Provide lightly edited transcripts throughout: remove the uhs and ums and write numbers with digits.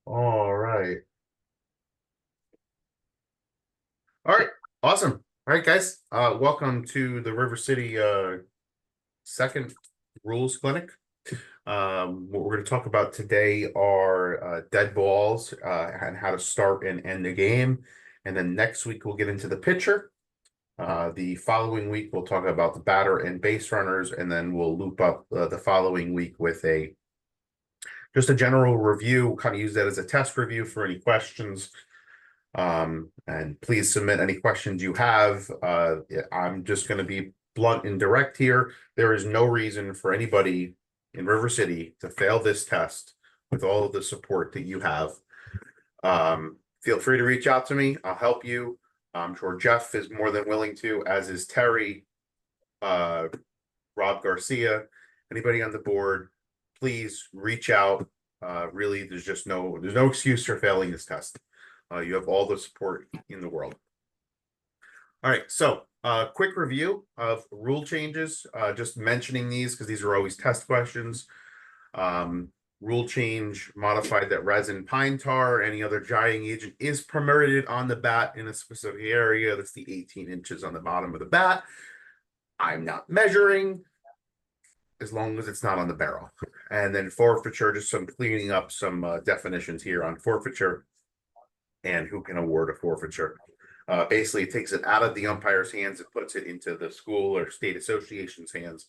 All right. All right. Awesome. All right, guys. Welcome to the River City second rules clinic. What we're going to talk about today are dead balls and how to start and end the game. And then next week we'll get into the pitcher. The following week we'll talk about the batter and base runners, and then we'll loop up the following week with just a general review. Kind of use that as a test review for any questions. And please submit any questions you have. I'm just going to be blunt and direct here. There is no reason for anybody in River City to fail this test with all of the support that you have. Feel free to reach out to me. I'll help you. I'm sure Jeff is more than willing to, as is Terry, Rob Garcia, anybody on the board. Please reach out. Really, there's no excuse for failing this test. You have all the support in the world. All right, so quick review of rule changes. Just mentioning these because these are always test questions. Rule change modified that resin, pine tar, any other drying agent is permitted on the bat in a specific area. That's the 18 inches on the bottom of the bat. I'm not measuring as long as it's not on the barrel. And then forfeiture, just some cleaning up some definitions here on forfeiture and who can award a forfeiture. Basically, it takes it out of the umpire's hands and puts it into the school or state association's hands.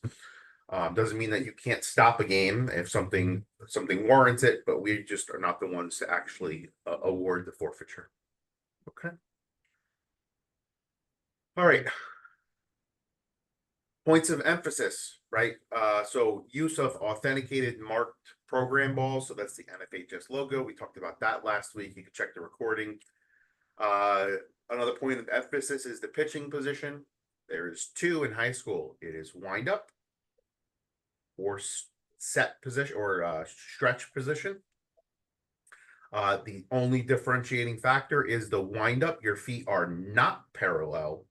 Doesn't mean that you can't stop a game if something warrants it, but we just are not the ones to actually award the forfeiture. Okay. All right. Points of emphasis, right? So use of authenticated marked program balls. So that's the NFHS logo. We talked about that last week. You can check the recording. Another point of emphasis is the pitching position. There's two in high school. It is wind up or set position or stretch position. The only differentiating factor is the wind up. Your feet are not parallel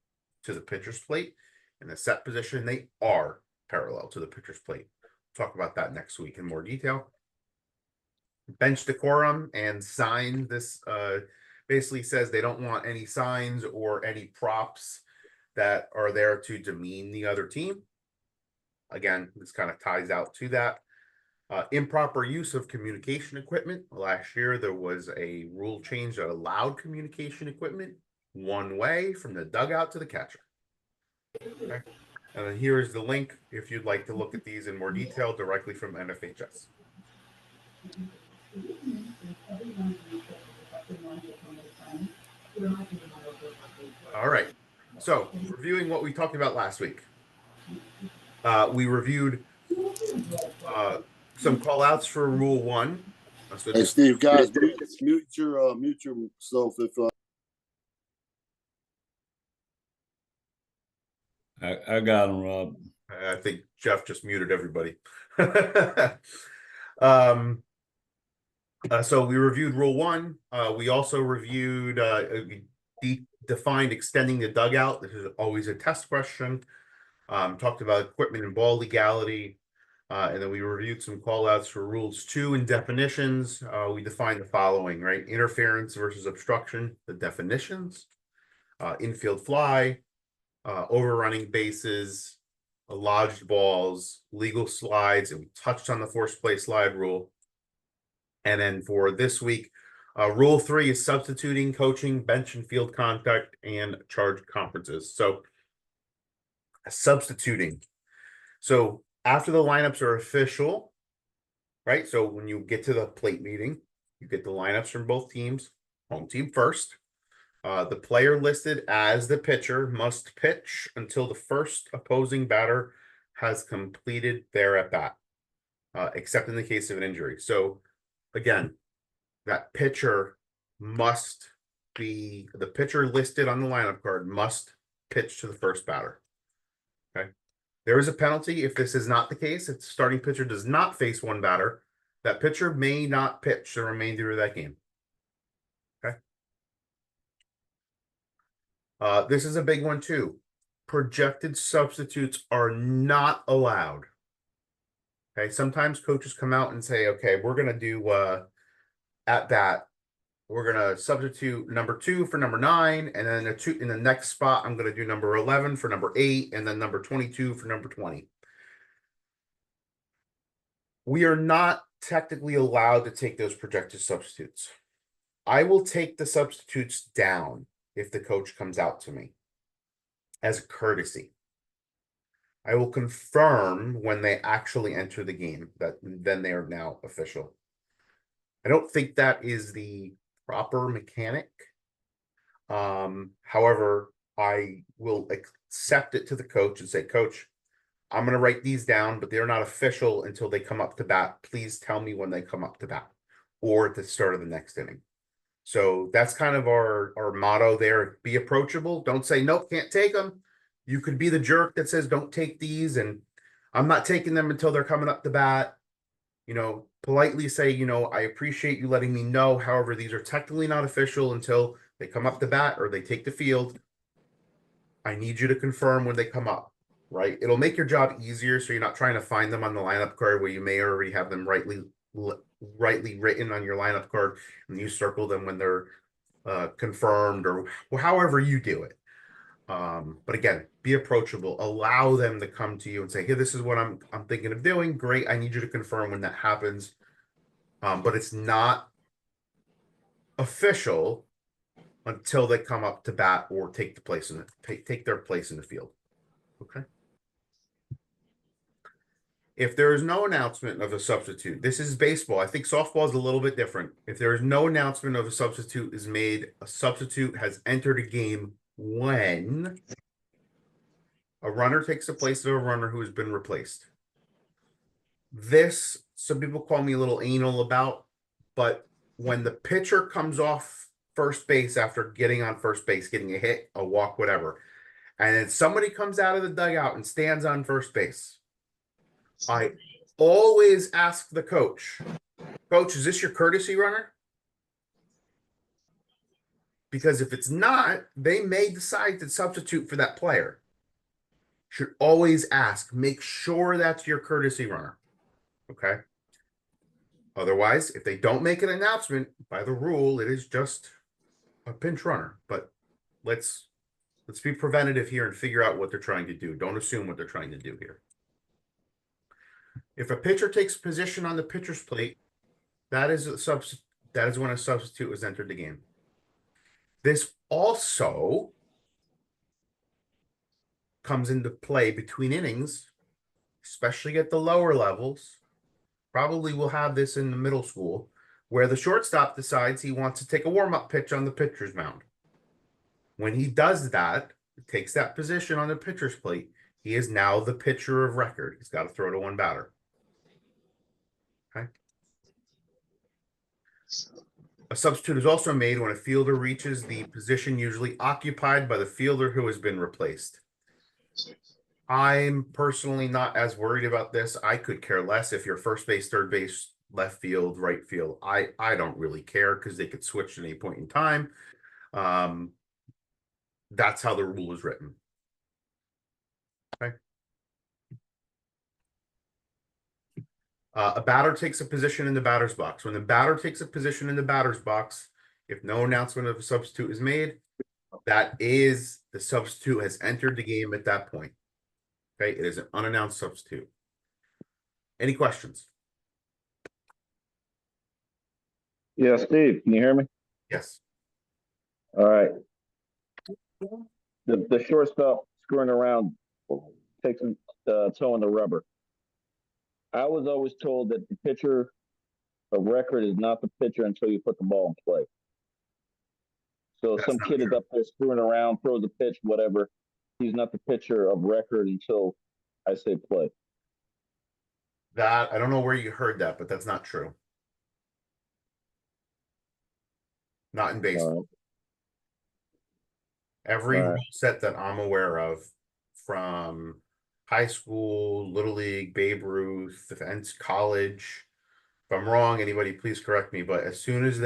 to the pitcher's plate. In the set position, they are parallel to the pitcher's plate. We'll talk about that next week in more detail. Bench decorum and sign. This basically says they don't want any signs or any props that are there to demean the other team. Again, this kind of ties out to that. Improper use of communication equipment. Last year, there was a rule change that allowed communication equipment one way from the dugout to the catcher. Okay. And then here is the link if you'd like to look at these in more detail directly from NFHS. All right. So reviewing what we talked about last week. We reviewed some call outs for Rule 1. So hey, Steve, guys, mute yourself if I got him, Rob. I think Jeff just muted everybody. So we reviewed Rule 1. We also reviewed defined extending the dugout. This is always a test question. Talked about equipment and ball legality. And then we reviewed some call outs for Rules 2 and definitions. We defined the following, right? Interference versus obstruction, the definitions. Infield fly, overrunning bases, lodged balls, legal slides, and we touched on the forced play slide rule. And then for this week, Rule 3 is substituting, coaching, bench and field contact, and charge conferences. So substituting. So after the lineups are official, right? So when you get to the plate meeting, you get the lineups from both teams, home team first. The player listed as the pitcher must pitch until the first opposing batter has completed their at-bat, except in the case of an injury. So again, that pitcher must be, the pitcher listed on the lineup card must pitch to the first batter. Okay. There is a penalty if this is not the case. If the starting pitcher does not face one batter, that pitcher may not pitch the remainder of that game. Okay. This is a big one too. Projected substitutes are not allowed. Okay. Sometimes coaches come out and say, okay, we're going to do at bat. We're gonna substitute number 2 for number 9, and then in the next spot, I'm gonna do number 11 for number 8, and then number 22 for number 20. We are not technically allowed to take those projected substitutes. I will take the substitutes down if the coach comes out to me as a courtesy. I will confirm when they actually enter the game that then they are now official. I don't think that is the proper mechanic. However, I will accept it to the coach and say, Coach, I'm going to write these down, but they're not official until they come up to bat. Please tell me when they come up to bat or at the start of the next inning. So that's kind of our motto there. Be approachable. Don't say, nope, can't take them. You could be the jerk that says, don't take these. And I'm not taking them until they're coming up to bat. You know, politely say, you know, I appreciate you letting me know. However, these are technically not official until they come up to bat or they take the field. I need you to confirm when they come up, right? It'll make your job easier. So you're not trying to find them on the lineup card where you may already have them rightly written on your lineup card, and you circle them when they're confirmed or however you do it. But again, be approachable. Allow them to come to you and say, "Hey, this is what I'm thinking of doing. Great, I need you to confirm when that happens." But it's not official until they come up to bat or take their place in the field. Okay. If there is no announcement of a substitute, this is baseball. I think softball is a little bit different. If there is no announcement of a substitute is made, a substitute has entered a game when a runner takes the place of a runner who has been replaced. This, some people call me a little anal about, but when the pitcher comes off first base after getting on first base, getting a hit, a walk, whatever, and then somebody comes out of the dugout and stands on first base, I always ask the coach, Coach, is this your courtesy runner? Because if it's not, they may decide to substitute for that player. Should always ask, make sure that's your courtesy runner. Okay. Otherwise, if they don't make an announcement, by the rule, it is just a pinch runner. But let's be preventative here and figure out what they're trying to do. Don't assume what they're trying to do here. If a pitcher takes position on the pitcher's plate, that is when a substitute has entered the game. This also comes into play between innings, especially at the lower levels. Probably we'll have this in the middle school, where the shortstop decides he wants to take a warm-up pitch on the pitcher's mound. When he does that, takes that position on the pitcher's plate, he is now the pitcher of record. He's got to throw to one batter. Okay. A substitute is also made when a fielder reaches the position usually occupied by the fielder who has been replaced. I'm personally not as worried about this. I could care less if you're first base, third base, left field, right field. I don't really care because they could switch at any point in time. That's how the rule is written. Okay. A batter takes a position in the batter's box. When the batter takes a position in the batter's box, if no announcement of a substitute is made, that is the substitute has entered the game at that point. Okay, it is an unannounced substitute. Any questions? Yeah, Steve, can you hear me? Yes. All right. The shortstop screwing around, takes toe in the rubber. I was always told that the pitcher of record is not the pitcher until you put the ball in play. So That's some not kid is true. up there screwing around, throws a pitch, whatever. He's not the pitcher of record until I say play. That I don't know where you heard that, but that's not true. Not in baseball. Every rule set that I'm aware of, from high school, little league, Babe Ruth, defense, college. If I'm wrong, anybody please correct me. But as soon as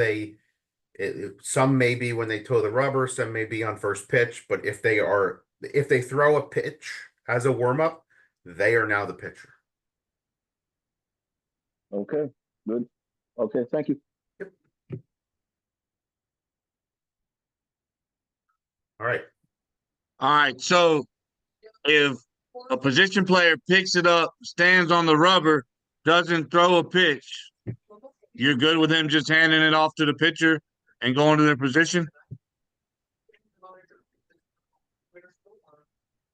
some may be when they toe the rubber, some may be on first pitch. But if they throw a pitch as a warm up, they are now the pitcher. Okay, good. Okay, thank you. Yep. All right. All right. So if a position player picks it up, stands on the rubber, doesn't throw a pitch, you're good with him just handing it off to the pitcher and going to their position?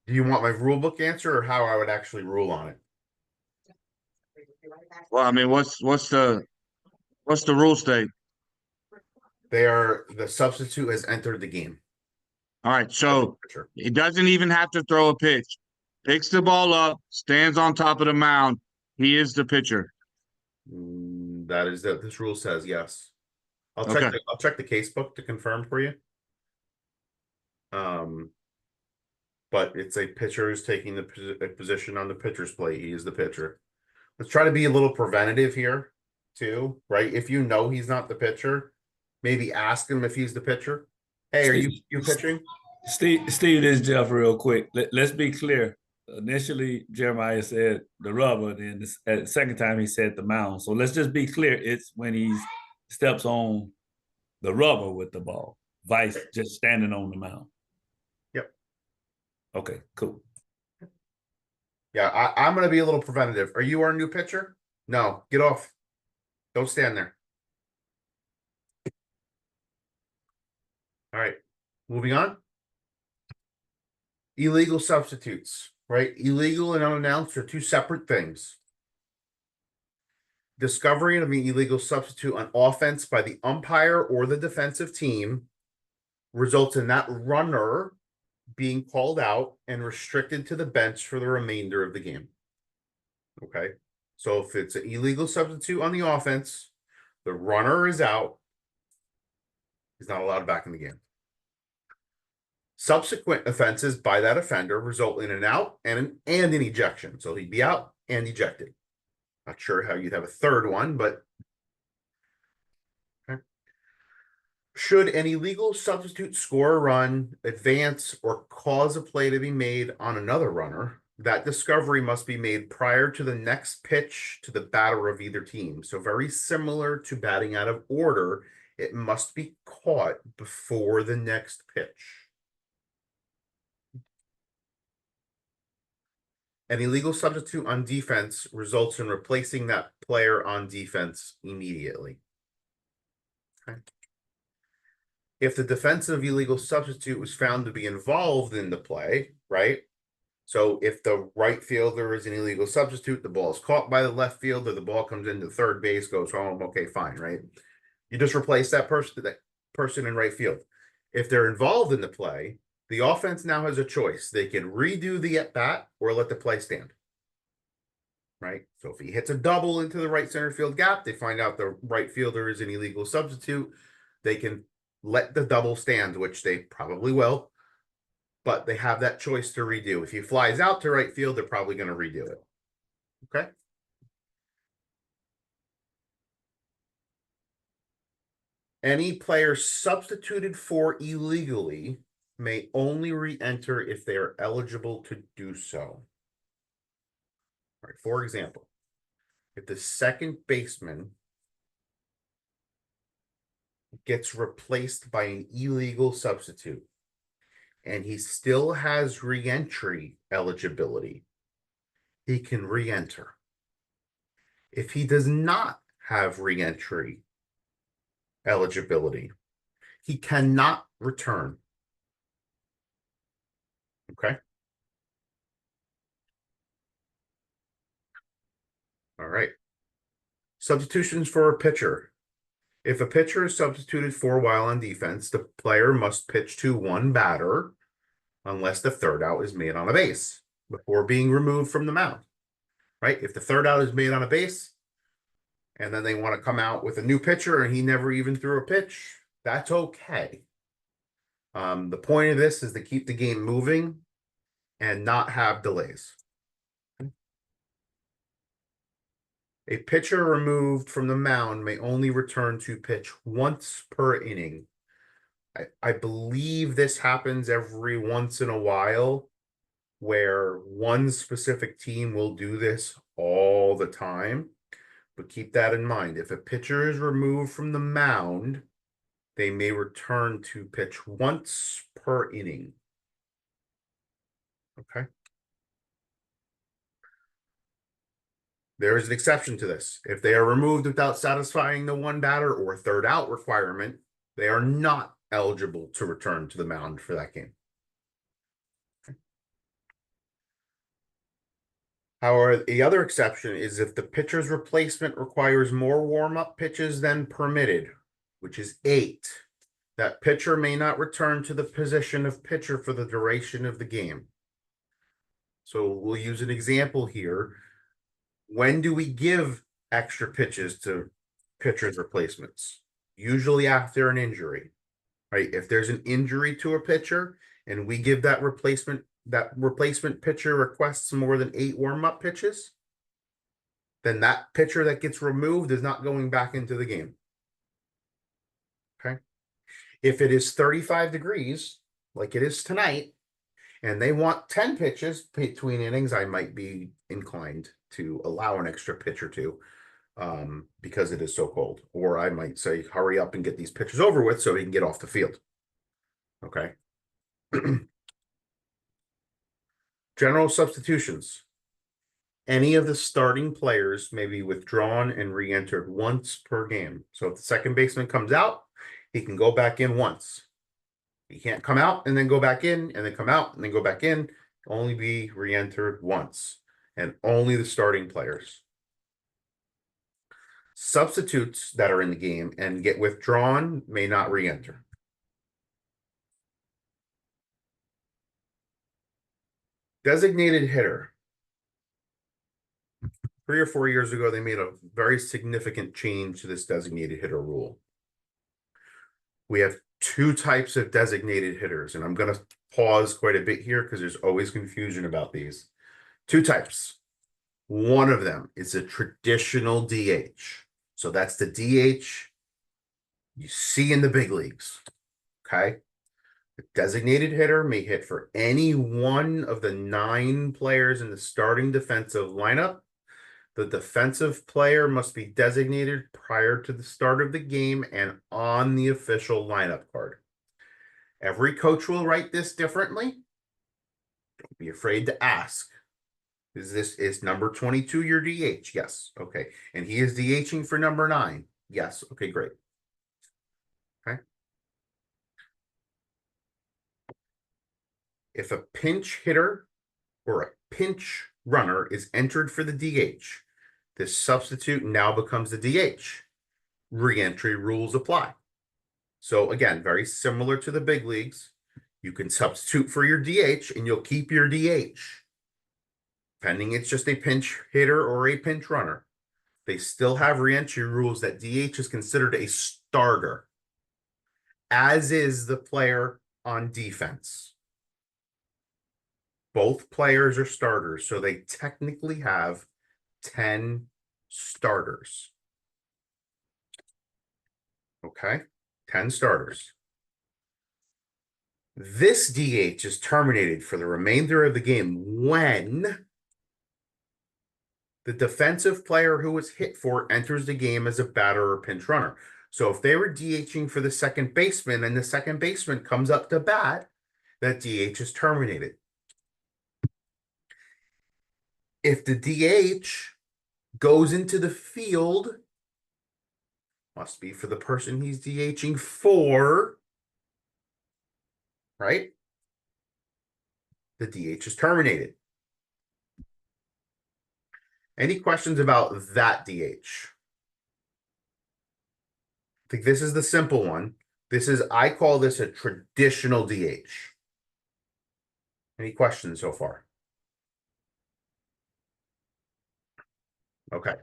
Do you want my rule book answer or how I would actually rule on it? Well, I mean, what's the rule state? The substitute has entered the game. All right, so Pitcher. he doesn't even have to throw a pitch. Picks the ball up, stands on top of the mound. He is the pitcher. That is that this rule says yes. I'll Okay. check the case book to confirm for you. But it's a pitcher who's taking the position on the pitcher's plate. He is the pitcher. Let's try to be a little preventative here, too, right? If you know he's not the pitcher, maybe ask him if he's the pitcher. Hey, are you pitching? Steve, this is Jeff real quick. Let's be clear. Initially, Jeremiah said the rubber, and then at the second time he said the mound. So let's just be clear. It's when he steps on the rubber with the ball, vice just standing on the mound. Yep. Okay, cool. Yeah, I'm going to be a little preventative. Are you our new pitcher? No, get off. Don't stand there. All right, moving on. Illegal substitutes, right? Illegal and unannounced are two separate things. Discovery of an illegal substitute on offense by the umpire or the defensive team results in that runner being called out and restricted to the bench for the remainder of the game. Okay, so if it's an illegal substitute on the offense, the runner is out. He's not allowed back in the game. Subsequent offenses by that offender result in an out and an ejection. So he'd be out and ejected. Not sure how you'd have a third one, but okay. Should an illegal substitute score a run, advance, or cause a play to be made on another runner, that discovery must be made prior to the next pitch to the batter of either team. So very similar to batting out of order, it must be caught before the next pitch. An illegal substitute on defense results in replacing that player on defense immediately. Okay. If the defensive illegal substitute was found to be involved in the play, right? So if the right fielder is an illegal substitute, the ball is caught by the left fielder, the ball comes into third base, goes home, okay, fine, right? You just replace that person in right field. If they're involved in the play, the offense now has a choice. They can redo the at-bat or let the play stand. Right? So if he hits a double into the right center field gap, they find out the right fielder is an illegal substitute. They can let the double stand, which they probably will. But they have that choice to redo. If he flies out to right field, they're probably going to redo it. Okay? Any player substituted for illegally may only re-enter if they are eligible to do so. All right, for example, if the second baseman gets replaced by an illegal substitute and he still has re-entry eligibility, he can re-enter. If he does not have re-entry eligibility, he cannot return. Okay. All right. Substitutions for a pitcher. If a pitcher is substituted for while on defense, the player must pitch to one batter unless the third out is made on a base before being removed from the mound. Right? If the third out is made on a base and then they want to come out with a new pitcher and he never even threw a pitch, that's okay. The point of this is to keep the game moving and not have delays. A pitcher removed from the mound may only return to pitch once per inning. I believe this happens every once in a while where one specific team will do this all the time. But keep that in mind. If a pitcher is removed from the mound, they may return to pitch once per inning. Okay. There is an exception to this. If they are removed without satisfying the one batter or third out requirement, they are not eligible to return to the mound for that game. Okay. However, the other exception is if the pitcher's replacement requires more warm-up pitches than permitted, which is 8. That pitcher may not return to the position of pitcher for the duration of the game. So we'll use an example here. When do we give extra pitches to pitchers' replacements? Usually after an injury, right? If there's an injury to a pitcher and we give that replacement pitcher requests more than 8 warm-up pitches, then that pitcher that gets removed is not going back into the game. Okay. If it is 35 degrees, like it is tonight, and they want 10 pitches between innings, I might be inclined to allow an extra pitch or two because it is so cold. Or I might say, hurry up and get these pitches over with so he can get off the field. Okay. General substitutions. Any of the starting players may be withdrawn and re-entered once per game. So if the second baseman comes out, he can go back in once. He can't come out and then go back in and then come out and then go back in. Only be re-entered once, and only the starting players. Substitutes that are in the game and get withdrawn may not re-enter. Designated hitter. 3 or 4 years ago, they made a very significant change to this designated hitter rule. We have 2 types of designated hitters, and I'm going to pause quite a bit here because there's always confusion about these. 2 types. One of them is a traditional DH. So that's the DH you see in the big leagues. Okay. The designated hitter may hit for any one of the 9 players in the starting defensive lineup. The defensive player must be designated prior to the start of the game and on the official lineup card. Every coach will write this differently. Don't be afraid to ask. Is number 22 your DH? Yes. Okay. And he is DHing for number 9. Yes. Okay, great. Okay. If a pinch hitter or a pinch runner is entered for the DH, this substitute now becomes the DH. Re-entry rules apply. So again, very similar to the big leagues. You can substitute for your DH and you'll keep your DH. Pending it's just a pinch hitter or a pinch runner. They still have re-entry rules that DH is considered a starter, as is the player on defense. Both players are starters, so they technically have 10 starters. Okay, 10 starters. This DH is terminated for the remainder of the game when the defensive player who was hit for enters the game as a batter or pinch runner. So if they were DHing for the second baseman and the second baseman comes up to bat, that DH is terminated. If the DH goes into the field, must be for the person he's DHing for, right? The DH is terminated. Any questions about that DH? I think this is the simple one. I call this a traditional DH. Any questions so far? Okay.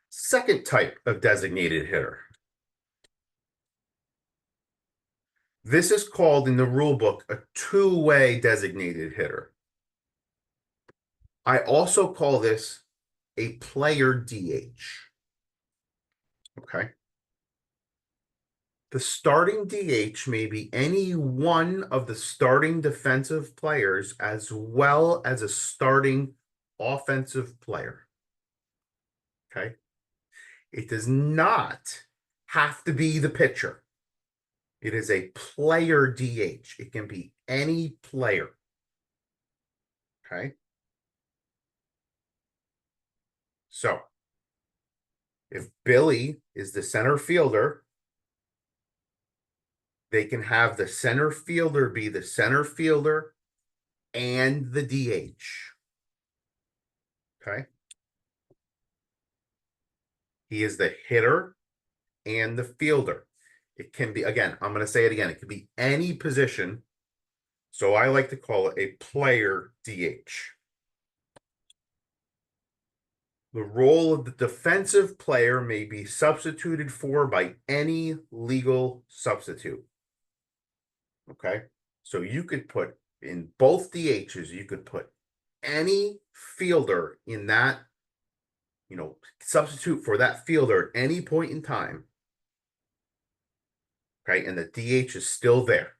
Second type of designated hitter. This is called in the rule book a two-way designated hitter. I also call this a player DH. Okay. The starting DH may be any one of the starting defensive players as well as a starting offensive player. Okay. It does not have to be the pitcher. It is a player DH. It can be any player. Okay. So if Billy is the center fielder, they can have the center fielder be the center fielder and the DH. Okay. He is the hitter and the fielder. It can be, again, I'm going to say it again, it can be any position. So I like to call it a player DH. The role of the defensive player may be substituted for by any legal substitute. Okay. So you could put in both DHs, you could put any fielder in that, substitute for that fielder at any point in time. Okay. And the DH is still there.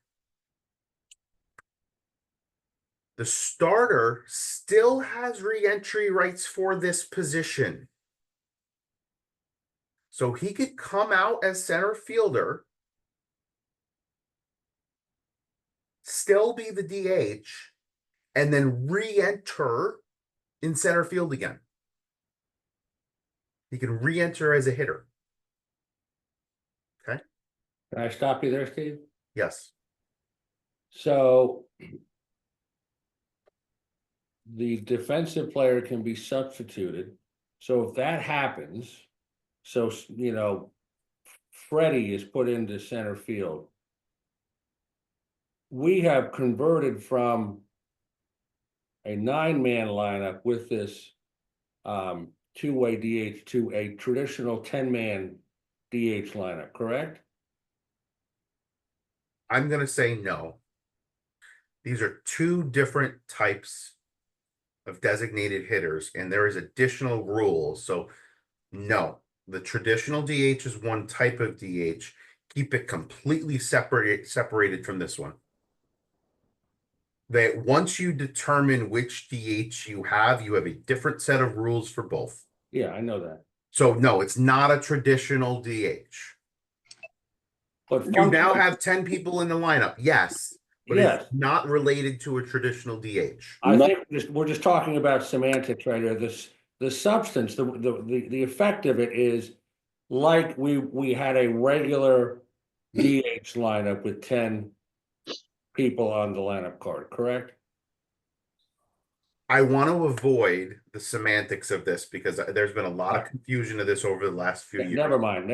The starter still has re-entry rights for this position. So he could come out as center fielder, still be the DH, and then re-enter in center field again. He can re-enter as a hitter. Okay. Can I stop you there, Steve? Yes. So the defensive player can be substituted. So if that happens, so, Freddie is put into center field. We have converted from a 9-man lineup with this two-way DH to a traditional 10-man DH lineup, correct? I'm going to say no. These are two different types of designated hitters, and there is additional rules. So no, the traditional DH is one type of DH. Keep it completely separated from this one. That once you determine which DH you have a different set of rules for both. Yeah, I know that. So no, it's not a traditional DH. But You now have 10 people in the lineup. Yes. But yes, it's not related to a traditional DH. I think we're just talking about semantics right here. The substance, the effect of it is like we had a regular DH lineup with 10 people on the lineup card, correct? I want to avoid the semantics of this because there's been a lot of confusion of this over the last few years. Never mind.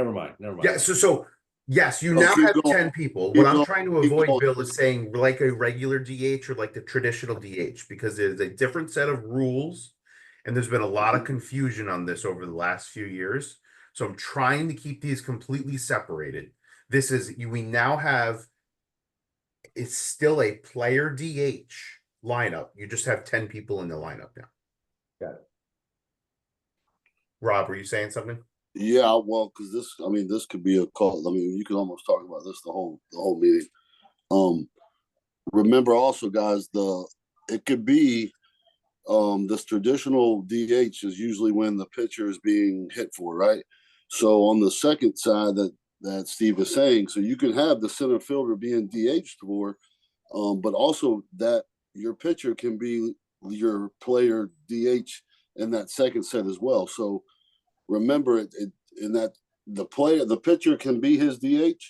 Yeah, so yes, you now have 10 people. What I'm trying to avoid, Bill, is saying like a regular DH or like the traditional DH, because there's a different set of rules and there's been a lot of confusion on this over the last few years. So I'm trying to keep these completely separated. We now have, it's still a player DH lineup. You just have 10 people in the lineup now. Got it. Rob, were you saying something? Yeah, well, because this could be a call. You can almost talk about this the whole meeting. Remember also, guys, it could be this traditional DH is usually when the pitcher is being hit for, right? So on the second side that Steve is saying, so you can have the center fielder being DH'd for, but also that your pitcher can be your player DH in that second set as well. So remember in that the pitcher can be his DH,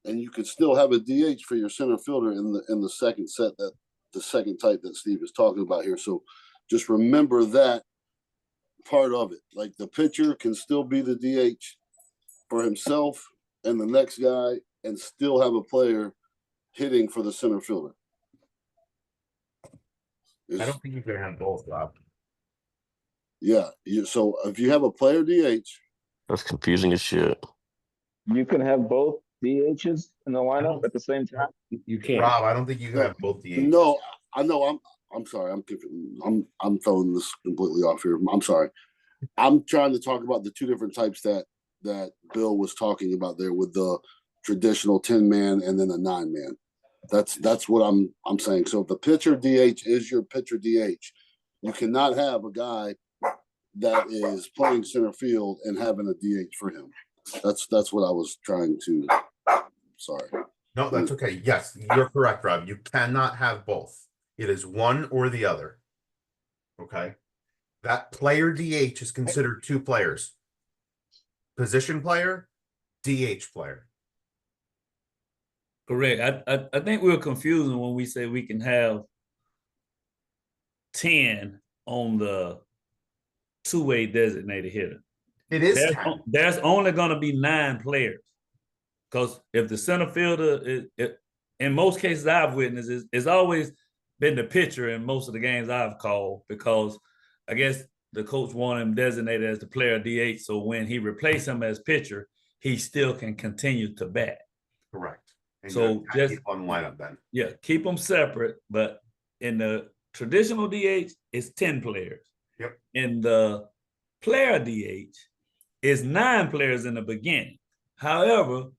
and you could still have a DH for your center fielder in the second set, that the second type that Steve is talking about here. So just remember that part of it. Like the pitcher can still be the DH for himself and the next guy, and still have a player hitting for the center fielder. I don't think you can have both, Rob. Yeah. So if you have a player DH, That's confusing as shit. You can have both DHs in the lineup at the same time. You can't. Rob, I don't think you can have both DHs. no, I know. I'm sorry. I'm throwing this completely off here. I'm sorry. I'm trying to talk about the two different types that Bill was talking about there, with the traditional 10-man and then a 9-man. That's what I'm saying. So if the pitcher DH is your pitcher DH, you cannot have a guy that is playing center field and having a DH for him. That's what I was trying to. Sorry. No, that's okay. Yes, you're correct, Rob. You cannot have both. It is one or the other. Okay. That player DH is considered two players. Position player, DH player. Correct. I think we're confusing when we say we can have 10 on the two-way designated hitter. It is 10. There's only going to be 9 players. Because if the center fielder, in most cases I've witnessed, it's always been the pitcher in most of the games I've called, because I guess the coach wanted him designated as the player DH. So when he replaced him as pitcher, he still can continue to bat. Correct. And So just keep on lineup then. Yeah, keep them separate. But in the traditional DH, it's 10 players. Yep. In the player DH, it's 9 players in the beginning. However,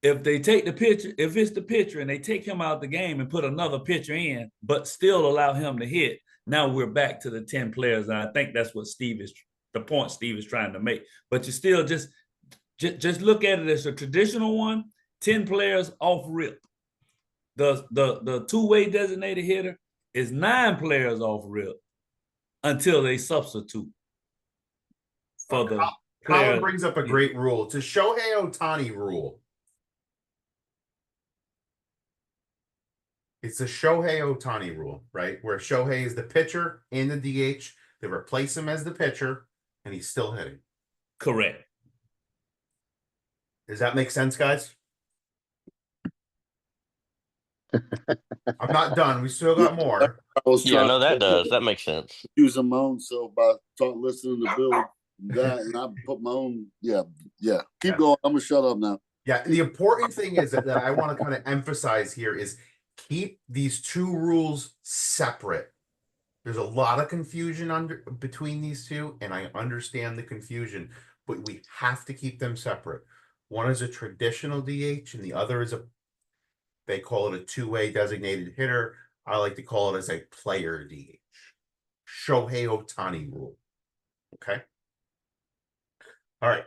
if they take the pitcher, if it's the pitcher and they take him out of the game and put another pitcher in, but still allow him to hit, now we're back to the 10 players. And I think that's what the point Steve is trying to make. But you still just look at it as a traditional one, 10 players off rip. The two-way designated hitter is 9 players off rip until they substitute for the Colin player. brings up a great rule. It's a Shohei Ohtani rule. It's the Shohei Ohtani rule, right? Where Shohei is the pitcher in the DH. They replace him as the pitcher, and he's still hitting. Correct. Does that make sense, guys? I'm not done. We still got more. I was Yeah, trying no, that to does. That makes sense. use my own, so by listening to Bill that, and I put my own. Yeah. Keep going. I'm gonna shut up now. Yeah, the important thing is that I want to kind of emphasize here is keep these two rules separate. There's a lot of confusion between these two, and I understand the confusion, but we have to keep them separate. One is a traditional DH, and the other is they call it a two-way designated hitter. I like to call it as a player DH. Shohei Ohtani rule. Okay. All right.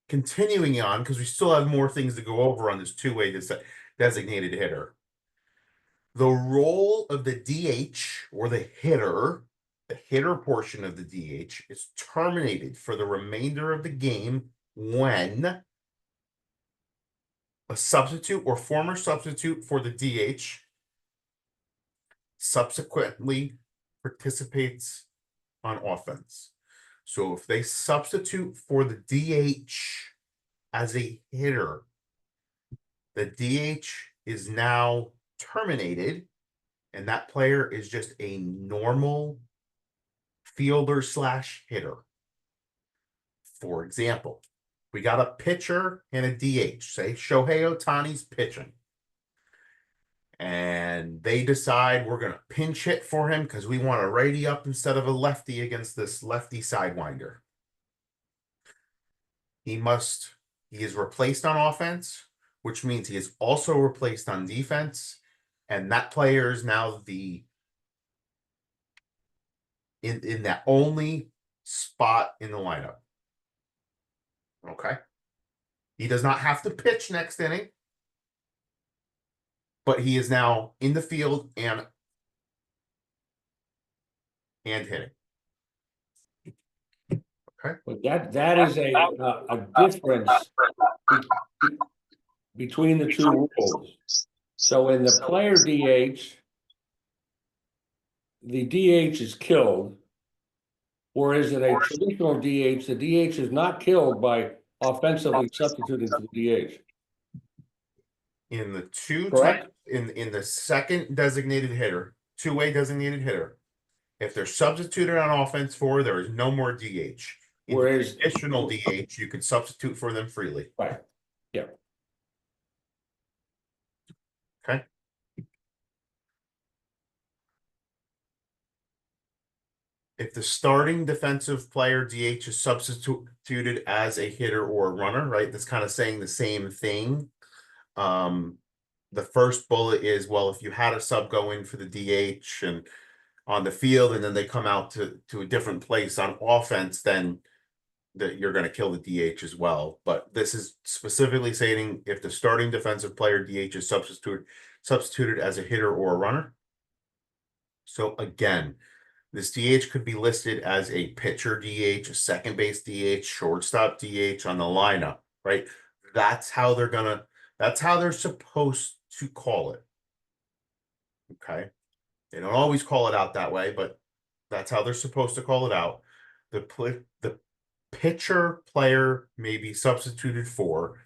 Continuing on, because we still have more things to go over on this two-way designated hitter. The role of the DH or the hitter portion of the DH is terminated for the remainder of the game when a substitute or former substitute for the DH subsequently participates on offense. So if they substitute for the DH as a hitter, the DH is now terminated, and that player is just a normal fielder / hitter. For example, we got a pitcher and a DH. Say Shohei Ohtani's pitching. And they decide we're going to pinch hit for him because we want a righty up instead of a lefty against this lefty sidewinder. He is replaced on offense, which means he is also replaced on defense. And that player is now in that only spot in the lineup. Okay. He does not have to pitch next inning, but he is now in the field and hitting. Okay. But that is a difference between the two rules. So in the player DH, the DH is killed, whereas in a traditional DH, the DH is not killed by offensively substituting for the DH. In the two Correct. in the second designated hitter, two-way designated hitter, if they're substituted on offense for, there is no more DH. In Whereas the traditional DH, you can substitute for them freely. right, yeah. Okay. If the starting defensive player DH is substituted as a hitter or a runner, right? That's kind of saying the same thing. The first bullet is, well, if you had a sub go in for the DH and on the field, and then they come out to a different place on offense, then that you're going to kill the DH as well. But this is specifically saying if the starting defensive player DH is substituted as a hitter or a runner. So again, this DH could be listed as a pitcher DH, a second base DH, shortstop DH on the lineup, right? That's how they're supposed to call it. Okay. They don't always call it out that way, but that's how they're supposed to call it out. The pitcher player may be substituted for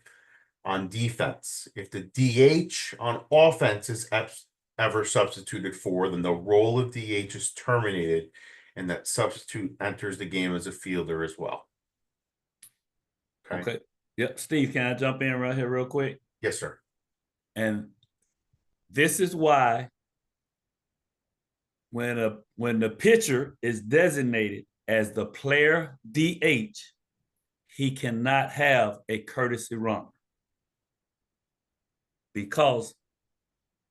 on defense. If the DH on offense is ever substituted for, then the role of DH is terminated and that substitute enters the game as a fielder as well. Okay. Yep. Steve, can I jump in right here real quick? Yes, sir. And this is why when the pitcher is designated as the player DH, he cannot have a courtesy runner. Because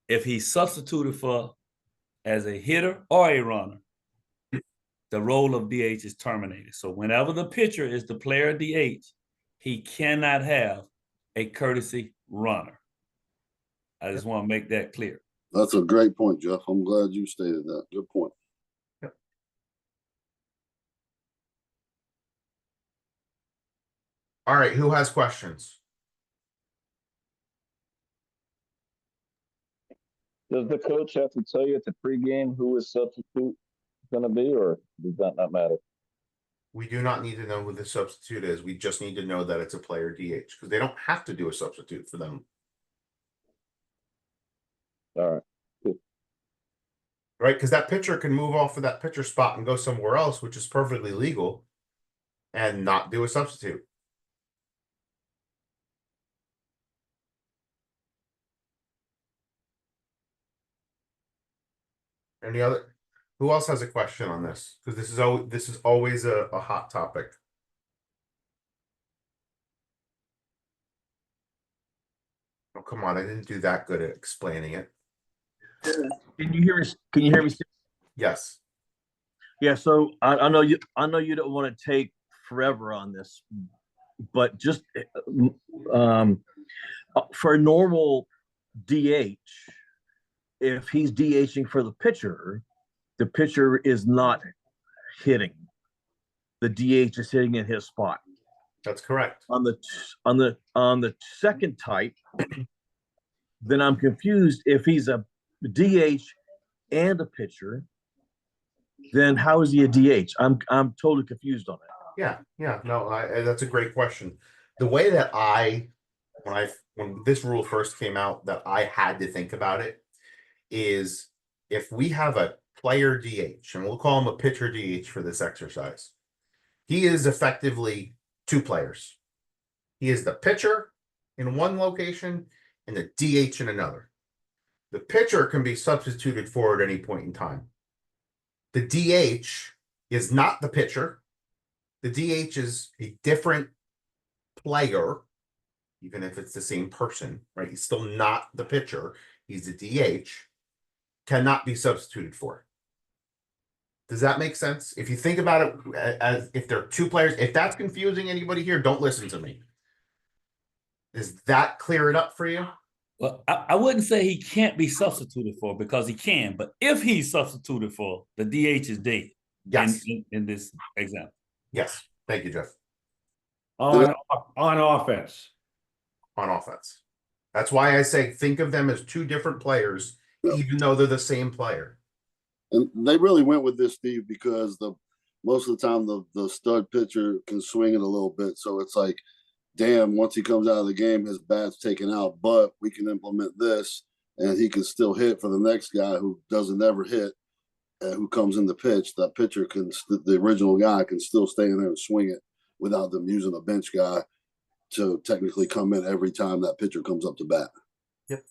if he's substituted for as a hitter or a runner, the role of DH is terminated. So whenever the pitcher is the player DH, he cannot have a courtesy runner. I just want to make that clear. That's a great point, Jeff. I'm glad you stated that. Good point. Yep. All right, who has questions? Does the coach have to tell you at the pregame who his substitute is going to be, or does that not matter? We do not need to know who the substitute is. We just need to know that it's a player DH because they don't have to do a substitute for them. All right. Right? Because that pitcher can move off of that pitcher spot and go somewhere else, which is perfectly legal, and not do a substitute. Any other? Who else has a question on this? Because this is always a hot topic. Oh, come on! I didn't do that good at explaining it. Can you hear me? Can you hear me? Yes. Yeah. So I know you. I know you don't want to take forever on this, but just for a normal DH, if he's DHing for the pitcher is not hitting. The DH is hitting in his spot. That's correct. On the second type, then I'm confused. If he's a DH and a pitcher, then how is he a DH? I'm totally confused on it. Yeah. No, that's a great question. The way that when this rule first came out, that I had to think about it is if we have a player DH, and we'll call him a pitcher DH for this exercise, he is effectively two players. He is the pitcher in one location and the DH in another. The pitcher can be substituted for at any point in time. The DH is not the pitcher. The DH is a different player, even if it's the same person, right? He's still not the pitcher. He's the DH. Cannot be substituted for. Does that make sense? If you think about it as if there are two players, if that's confusing anybody here, don't listen to me. Does that clear it up for you? Well, I wouldn't say he can't be substituted for because he can, but if he's substituted for, the DH is dead. Yes. In this example. Yes. Thank you, Jeff. On offense. On offense. That's why I say think of them as two different players, even though they're the same player. And they really went with this, Steve, because most of the time the stud pitcher can swing it a little bit. So it's like, damn, once he comes out of the game, his bat's taken out, but we can implement this and he can still hit for the next guy who doesn't ever hit and who comes in the pitch. That pitcher the original guy can still stay in there and swing it without them using a bench guy to technically come in every time that pitcher comes up to bat. Yep.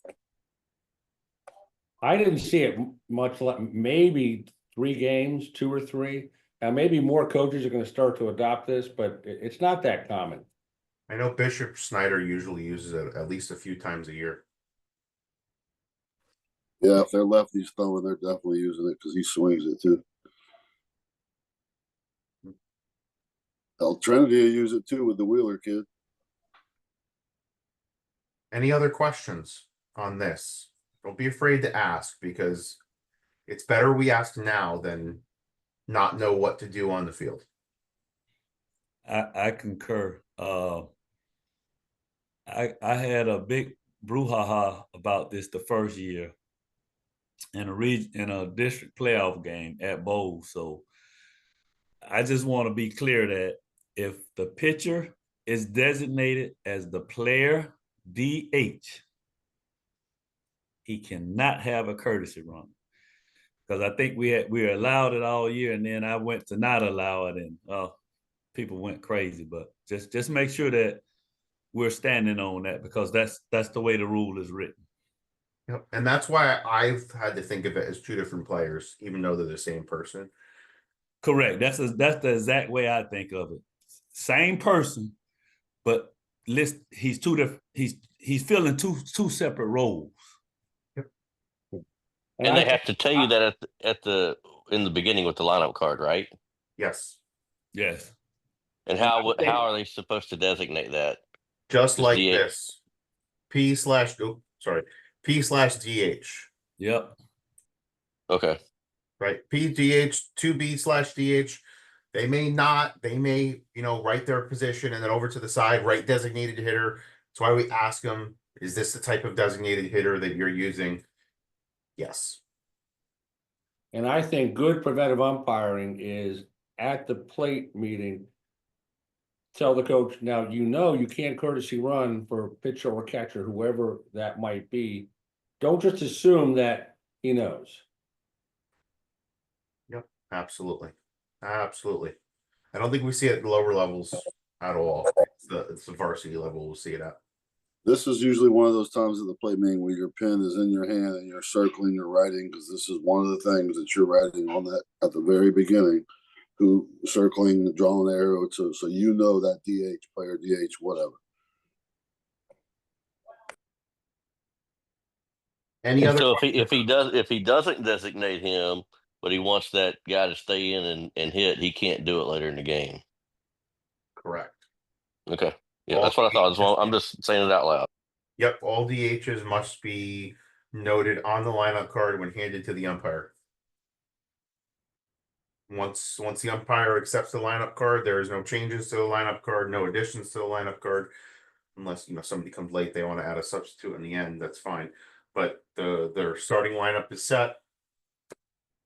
I didn't see it much, like maybe 3 games, 2 or 3. Now, maybe more coaches are going to start to adopt this, but it's not that common. I know Bishop Snyder usually uses it at least a few times a year. Yeah, if they're lefties throwing, they're definitely using it because he swings it too. Hell, Trinity will use it too with the Wheeler kid. Any other questions on this? Don't be afraid to ask, because it's better we ask now than not know what to do on the field. I concur. I had a big brouhaha about this the first year in a district playoff game at Bowles. So I just want to be clear that if the pitcher is designated as the player DH, he cannot have a courtesy run. Because I think we allowed it all year, and then I went to not allow it, and people went crazy. But just make sure that we're standing on that, because that's the way the rule is written. Yep. And that's why I've had to think of it as two different players, even though they're the same person. Correct. That's the exact way I think of it. Same person, but he's filling two separate roles. And they have to tell you that in the beginning with the lineup card, right? Yes. Yes. And how are they supposed to designate that? Just like DH. this. P/DH. Yep. Okay. Right. PDH, 2B/DH. They may, write their position and then over to the side, write designated hitter. That's why we ask them, is this the type of designated hitter that you're using? Yes. And I think good preventive umpiring is at the plate meeting. Tell the coach, now you can't courtesy run for pitcher or catcher, whoever that might be. Don't just assume that he knows. Yep. Absolutely. Absolutely. I don't think we see it at the lower levels at all. It's the varsity level we'll see it at. This is usually one of those times at the plate meeting where your pen is in your hand and you're circling your writing, because this is one of the things that you're writing on that at the very beginning. Who circling, drawing an arrow to, so you know that DH player, DH, whatever. Any And other so questions? if he doesn't designate him, but he wants that guy to stay in and hit, he can't do it later in the game. Correct. Okay. Yeah, All that's what I thought. I'm just saying it out loud. Yep, all DHs must be noted on the lineup card when handed to the umpire. Once the umpire accepts the lineup card, there is no changes to the lineup card, no additions to the lineup card, unless somebody comes late, they want to add a substitute in the end, that's fine. But their starting lineup is set,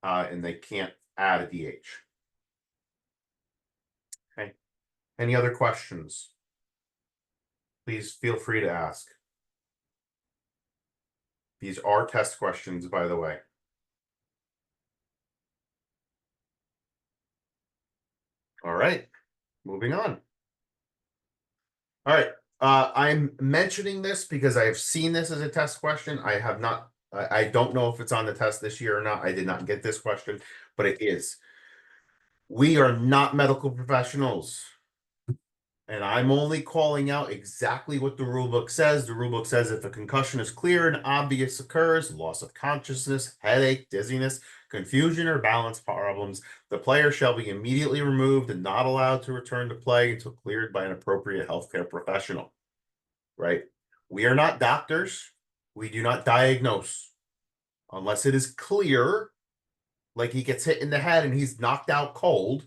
and they can't add a DH. Okay. Any other questions? Please feel free to ask. These are test questions, by the way. All right, moving on. All right, I'm mentioning this because I have seen this as a test question. I have not, I don't know if it's on the test this year or not. I did not get this question, but it is. We are not medical professionals. And I'm only calling out exactly what the rule book says. The rule book says if a concussion is clear and obvious occurs, loss of consciousness, headache, dizziness, confusion, or balance problems, the player shall be immediately removed and not allowed to return to play until cleared by an appropriate healthcare professional. Right? We are not doctors. We do not diagnose unless it is clear, like he gets hit in the head and he's knocked out cold.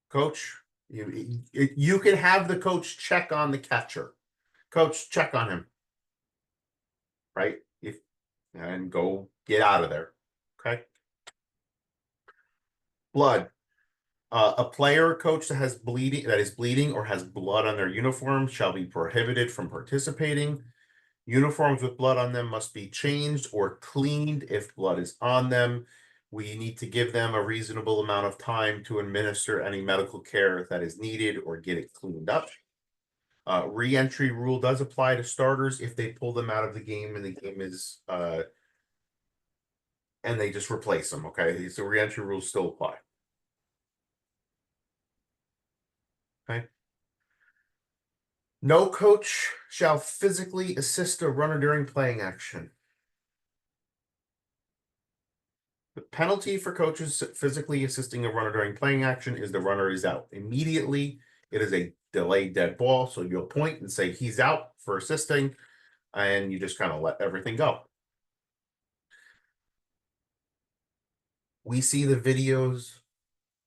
Coach, you can have the coach check on the catcher. Coach, check on him. Right? And go get out of there. Okay. Blood. A player or coach that is bleeding or has blood on their uniform shall be prohibited from participating. Uniforms with blood on them must be changed or cleaned if blood is on them. We need to give them a reasonable amount of time to administer any medical care that is needed or get it cleaned up. Re-entry rule does apply to starters if they pull them out of the game and the game is and they just replace them. Okay, so re-entry rules still apply. Okay. No coach shall physically assist a runner during playing action. The penalty for coaches physically assisting a runner during playing action is the runner is out. Immediately, it is a delayed dead ball. So you'll point and say he's out for assisting, and you just kind of let everything go. We see the videos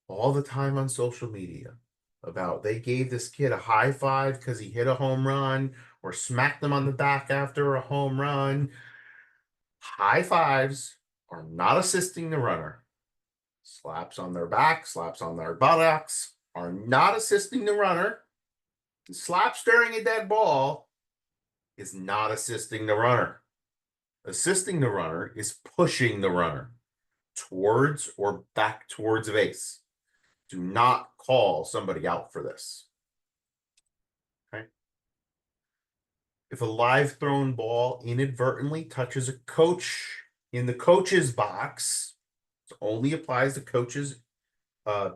all the time on social media about they gave this kid a high five because he hit a home run or smacked them on the back after a home run. High fives are not assisting the runner. Slaps on their back, slaps on their buttocks are not assisting the runner. Slaps during a dead ball is not assisting the runner. Assisting the runner is pushing the runner towards or back towards base. Do not call somebody out for this. Okay. If a live thrown ball inadvertently touches a coach in the coach's box, it only applies to coaches,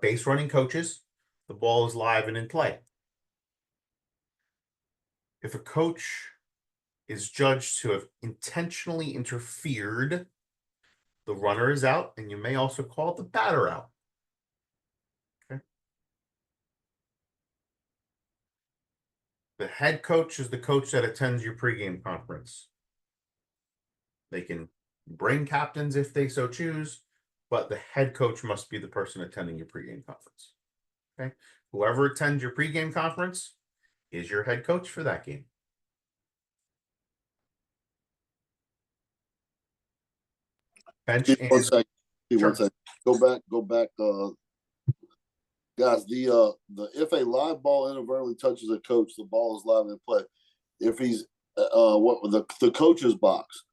base running coaches. The ball is live and in play. If a coach is judged to have intentionally interfered, the runner is out, and you may also call the batter out. Okay. The head coach is the coach that attends your pregame conference. They can bring captains if they so choose, but the head coach must be the person attending your pregame conference. Okay. Whoever attends your pregame conference is your head coach for that game. Bench Steve, and one second. Steve, Sure. one second. Go back. Guys, the if a live ball inadvertently touches a coach, the ball is live in play. If he's the coach's box.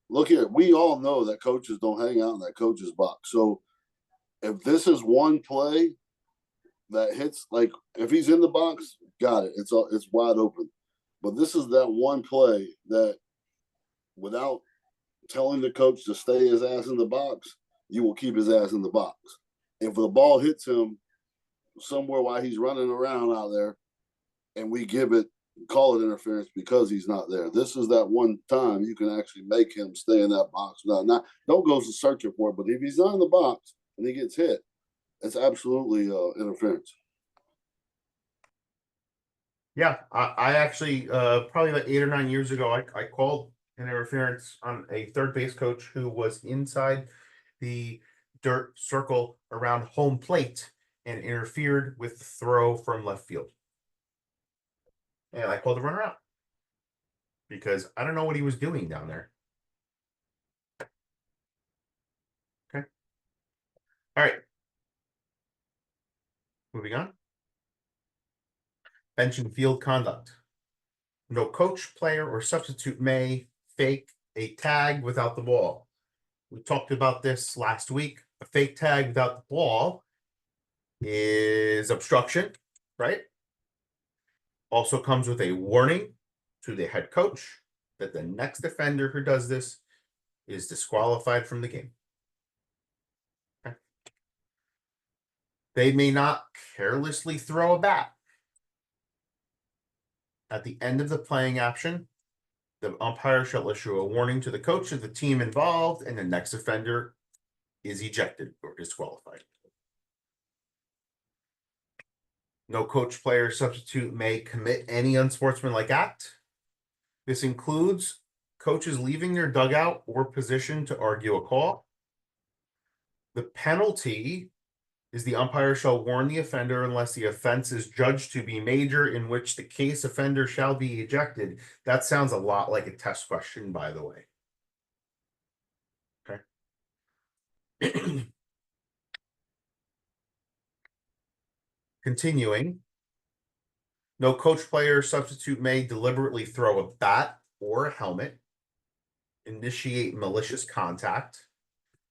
Look here, we all know that coaches don't hang out in that coach's box. So if this is one play that hits, like if he's in the box, got it. It's wide open. But this is that one play that without telling the coach to stay his ass in the box, you will keep his ass in the box. If the ball hits him somewhere while he's running around out there and we call it interference because he's not there. This is that one time you can actually make him stay in that box. Not don't go searching for it, but if he's not in the box and he gets hit, it's absolutely interference. Yeah, I actually probably about 8 or 9 years ago, I called an interference on a third base coach who was inside the dirt circle around home plate and interfered with the throw from left field. And I called the runner out because I don't know what he was doing down there. Okay. All right. Moving on. Bench and field conduct. No coach, player, or substitute may fake a tag without the ball. We talked about this last week. A fake tag without the ball is obstruction, right? Also comes with a warning to the head coach that the next defender who does this is disqualified from the game. Okay. They may not carelessly throw a bat. At the end of the playing action, the umpire shall issue a warning to the coach of the team involved, and the next offender is ejected or disqualified. No coach, player, substitute may commit any unsportsmanlike act. This includes coaches leaving their dugout or position to argue a call. The penalty is the umpire shall warn the offender unless the offense is judged to be major, in which the case offender shall be ejected. That sounds a lot like a test question, by the way. Okay. Continuing. No coach, player, substitute may deliberately throw a bat or a helmet, initiate malicious contact.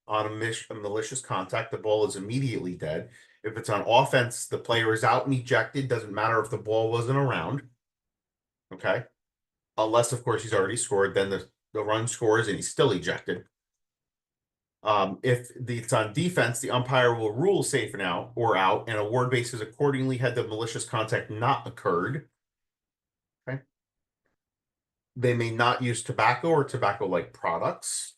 On a malicious contact, the ball is immediately dead. If it's on offense, the player is out and ejected. Doesn't matter if the ball wasn't around. Okay. Unless, of course, he's already scored, then the run scores and he's still ejected. If it's on defense, the umpire will rule safe now or out and award bases accordingly had the malicious contact not occurred. Okay. They may not use tobacco or tobacco-like products.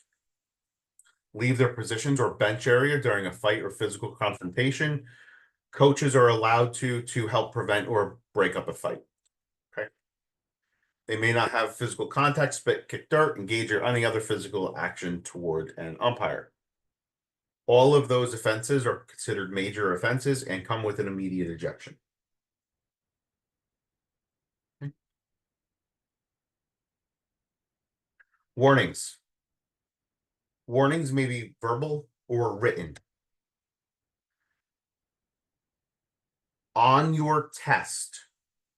leave their positions or bench area during a fight or physical confrontation. Coaches are allowed to help prevent or break up a fight. Okay. They may not have physical contact, spit, kick dirt, engage or any other physical action toward an umpire. All of those offenses are considered major offenses and come with an immediate ejection. Okay. Warnings. Warnings may be verbal or written. On your test,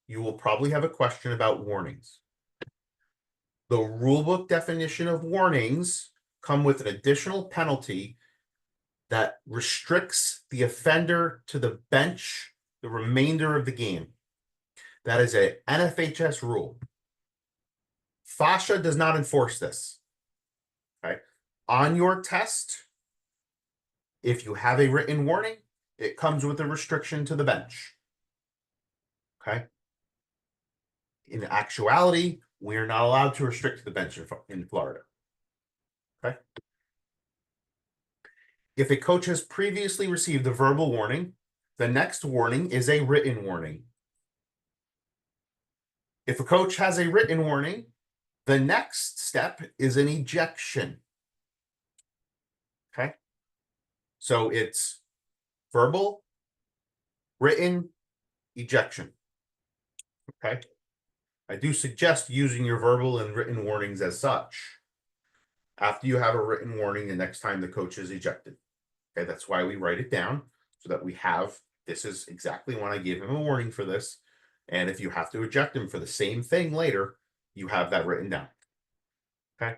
you will probably have a question about warnings. The rulebook definition of warnings come with an additional penalty that restricts the offender to the bench the remainder of the game. That is a NFHS rule. FASA does not enforce this. Okay. On your test, if you have a written warning, it comes with a restriction to the bench. Okay. In actuality, we are not allowed to restrict the bench in Florida. Okay. If a coach has previously received a verbal warning, the next warning is a written warning. If a coach has a written warning, the next step is an ejection. Okay. So it's verbal, written, ejection. Okay. I do suggest using your verbal and written warnings as such after you have a written warning the next time the coach is ejected. Okay, that's why we write it down so that we have, this is exactly when I gave him a warning for this. And if you have to eject him for the same thing later, you have that written down. Okay.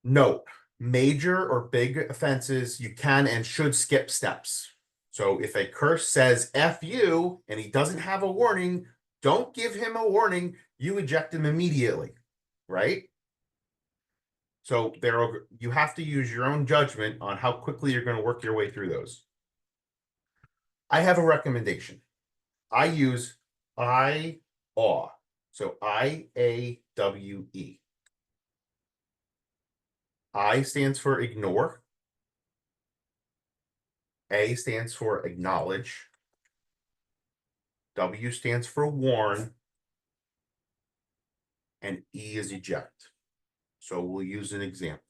Note, major or big offenses, you can and should skip steps. So if a curse says F you and he doesn't have a warning, don't give him a warning. You eject him immediately, right? So you have to use your own judgment on how quickly you're going to work your way through those. I have a recommendation. I use IAWE. So IAWE. I stands for ignore. A stands for acknowledge. W stands for warn. And E is eject. So we'll use an example.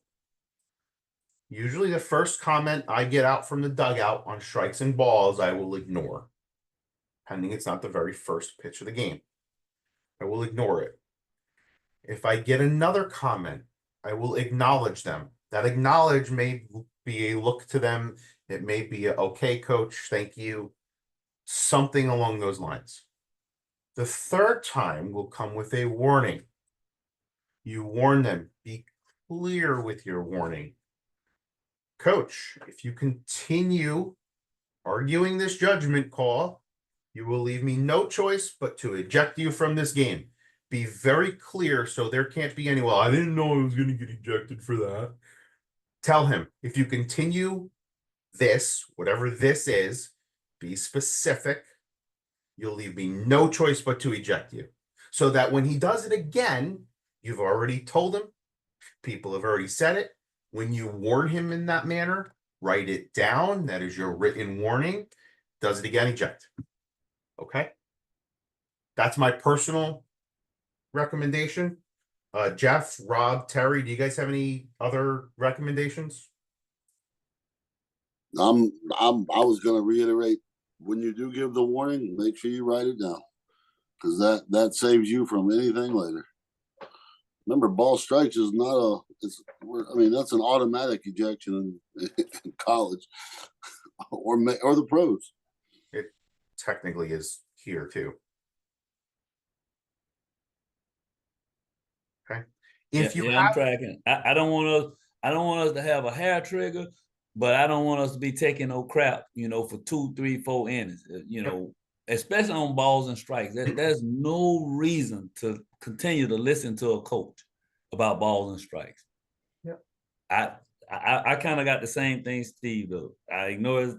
Usually the first comment I get out from the dugout on strikes and balls, I will ignore. Pending it's not the very first pitch of the game. I will ignore it. If I get another comment, I will acknowledge them. That acknowledge may be a look to them. It may be a, okay, coach, thank you. Something along those lines. The third time will come with a warning. You warn them. Be clear with your warning. Coach, if you continue arguing this judgment call, you will leave me no choice but to eject you from this game. Be very clear so there can't be any, well, I didn't know I was going to get ejected for that. Tell him, if you continue this, whatever this is, be specific. You'll leave me no choice but to eject you. So that when he does it again, you've already told him, people have already said it. When you warn him in that manner, write it down. That is your written warning. Does it again, eject. Okay. That's my personal recommendation. Jeff, Rob, Terry, do you guys have any other recommendations? I was going to reiterate, when you do give the warning, make sure you write it down, because that saves you from anything later. Remember, ball strikes is not that's an automatic ejection in college or the pros. It technically is here too. Okay. If you have, I'm tracking. I don't want us to have a hair trigger, but I don't want us to be taking no crap, for 2, 3, 4 innings, especially on balls and strikes. There's no reason to continue to listen to a coach about balls and strikes. Yep. I kind of got the same thing Steve though. I ignore it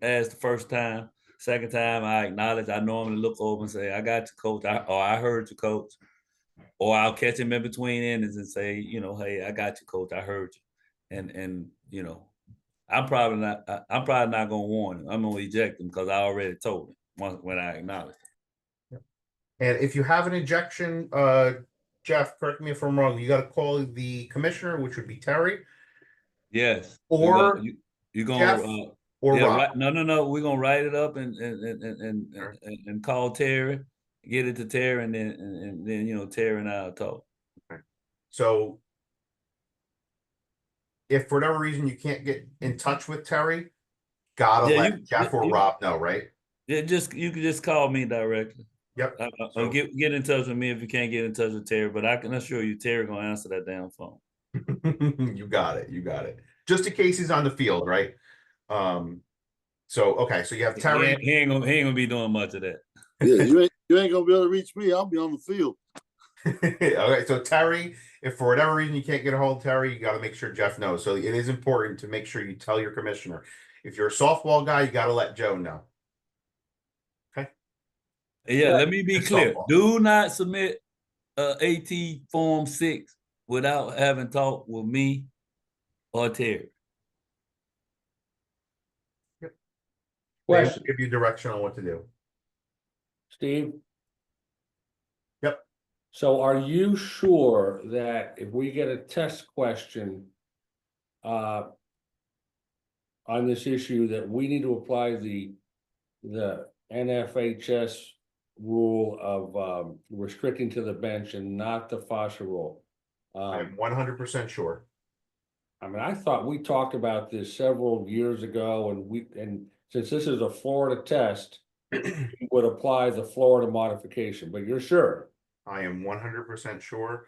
as the first time. Second time I acknowledge. I normally look over and say, I got you, coach, or I heard you, coach. Or I'll catch him in between innings and say, hey, I got you, coach. I heard you. and you know, I'm probably not gonna warn him. I'm gonna eject him because I already told him when I acknowledged it. And if you have an ejection, Jeff, correct me if I'm wrong, you got to call the commissioner, which would be Terry, Yes. or you're gonna Jeff, or yeah, Rob. right. No. We're gonna write it up and Alright. and call Terry, get it to Terry, and then you know, Terry and I'll talk. Okay. So if for whatever reason you can't get in touch with Terry, gotta Yeah, let Jeff or Rob know, right? Yeah, you can just call me directly. Yep. Or So- get in touch with me if you can't get in touch with Terry. But I can assure you, Terry gonna answer that damn phone. You got it. You got it. Just in case he's on the field, right? So okay, so you have Terry. He ain't gonna be doing much of that. Yeah, you ain't gonna be able to reach me. I'll be on the field. Okay, so Terry, if for whatever reason you can't get a hold of Terry, you got to make sure Jeff knows. So it is important to make sure you tell your commissioner. If you're a softball guy, you got to let Joe know. Yeah, let me be It's clear. softball. Do not submit AT Form 6 without having talked with me or Terry. They will Question, give you direction on what to do. Steve? Yep. So are you sure that if we get a test question on this issue, that we need to apply the NFHS rule of restricting to the bench and not the FOSHA rule? I'm 100% sure. I mean, I thought we talked about this several years ago, and since this is a Florida test, we would apply the Florida modification, but you're sure? I am 100% sure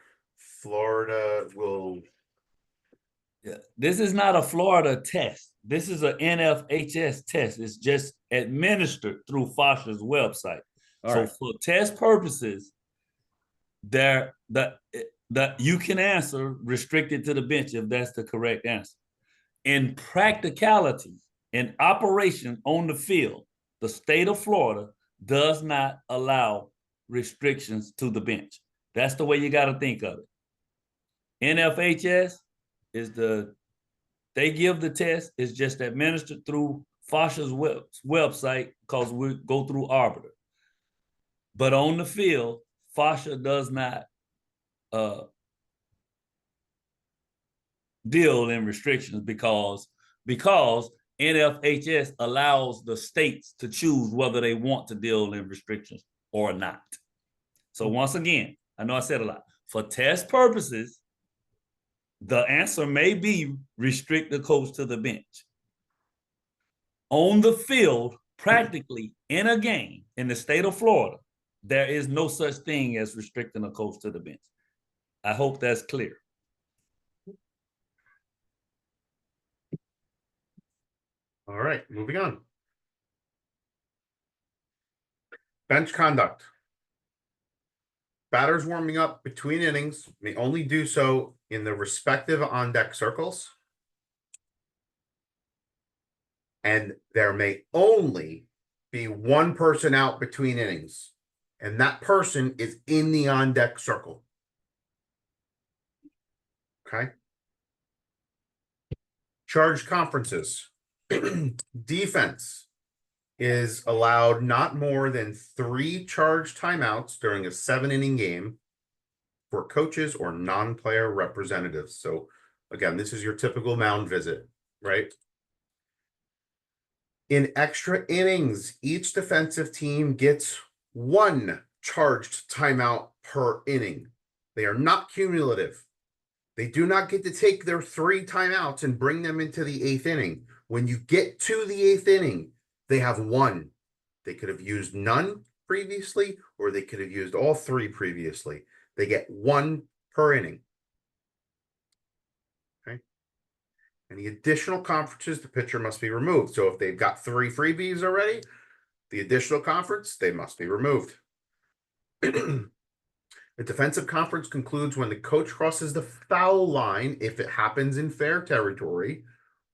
Florida will. Yeah. This is not a Florida test. This is an NFHS test. It's just administered through FOSHA's website. All so right. for test purposes, that you can answer restricted to the bench if that's the correct answer. In practicality, in operation on the field, the state of Florida does not allow restrictions to the bench. That's the way you got to think of it. NFHS is they give the test, it's just administered through FOSHA's website because we go through Arbiter. But on the field, FOSHA does not deal in restrictions because NFHS allows the states to choose whether they want to deal in restrictions or not. So once again, I know I said a lot. For test purposes, the answer may be restrict the coach to the bench. On the field, practically in a game in the state of Florida, there is no such thing as restricting a coach to the bench. I hope that's clear. All right, moving on. Bench conduct. Batters warming up between innings may only do so in the respective on-deck circles. And there may only be one person out between innings. And that person is in the on-deck circle. Okay. Charge conferences. Defense is allowed not more than 3 charge timeouts during a 7-inning game for coaches or non-player representatives. So again, this is your typical mound visit, right? In extra innings, each defensive team gets 1 charged timeout per inning. They are not cumulative. They do not get to take their 3 timeouts and bring them into the 8th inning. When you get to the 8th inning, they have 1. They could have used none previously, or they could have used all 3 previously. They get 1 per inning. Okay. Any additional conferences, the pitcher must be removed. So if they've got 3 freebies already, the additional conference, they must be removed. The defensive conference concludes when the coach crosses the foul line, if it happens in fair territory,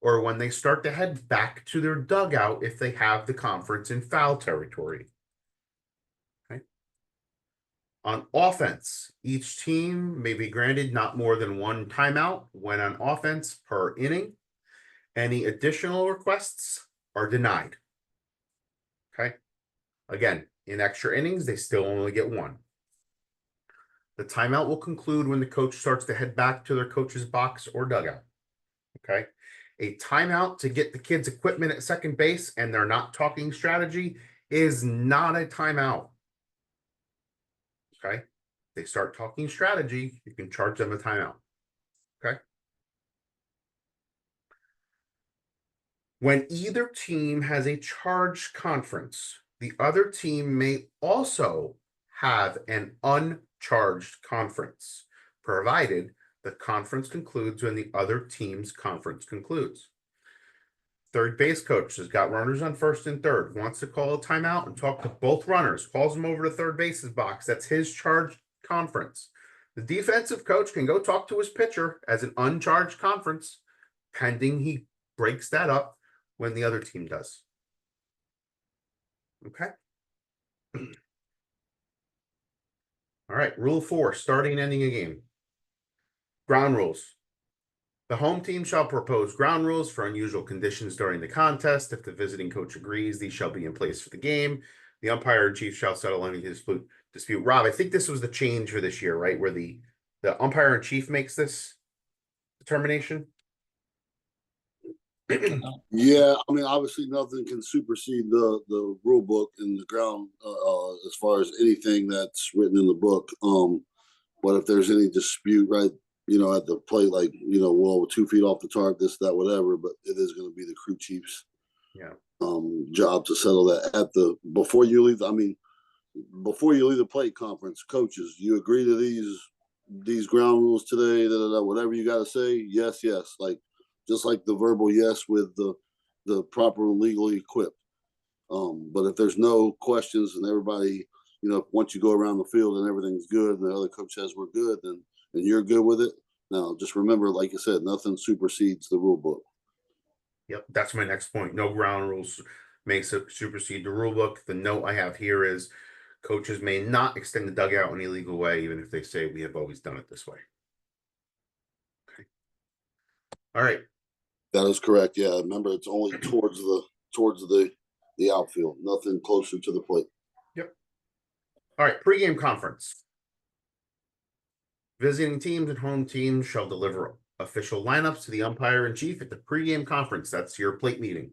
or when they start to head back to their dugout if they have the conference in foul territory. Okay. On offense, each team may be granted not more than one timeout when on offense per inning. Any additional requests are denied. Okay. Again, in extra innings, they still only get one. The timeout will conclude when the coach starts to head back to their coach's box or dugout. Okay. A timeout to get the kids' equipment at second base and they're not talking strategy is not a timeout. Okay. They start talking strategy, you can charge them a timeout. Okay. When either team has a charged conference, the other team may also have an uncharged conference, provided the conference concludes when the other team's conference concludes. Third base coach has got runners on first and third, wants to call a timeout and talk to both runners, calls them over to third base's box. That's his charged conference. The defensive coach can go talk to his pitcher as an uncharged conference, pending he breaks that up when the other team does. Okay. All right. Rule 4, starting and ending a game. Ground rules. The home team shall propose ground rules for unusual conditions during the contest. If the visiting coach agrees, these shall be in place for the game. The umpire in chief shall settle any dispute. Rob, I think this was the change for this year, right? Where the umpire in chief makes this determination. Yeah, I mean, obviously nothing can supersede the rule book and the ground as far as anything that's written in the book. But if there's any dispute, right, at the plate, like, well, 2 feet off the tarp, this, that, whatever, but it is going to be the crew chief's job to settle that before you leave the plate conference. Coaches, you agree to these ground rules today, whatever you got to say, yes, like just like the verbal yes with the proper legally equipped. But if there's no questions and everybody, once you go around the field and everything's good and the other coach says we're good, and you're good with it. Now, just remember, like you said, nothing supersedes the rule book. Yep, that's my next point. No ground rules may supersede the rule book. The note I have here is coaches may not extend the dugout in a legal way, even if they say we have always done it this way. Okay. All right. That is correct. Yeah, remember, it's only towards the outfield, nothing closer to the plate. Yep. All right, pregame conference. Visiting teams and home teams shall deliver official lineups to the umpire in chief at the pregame conference. That's your plate meeting.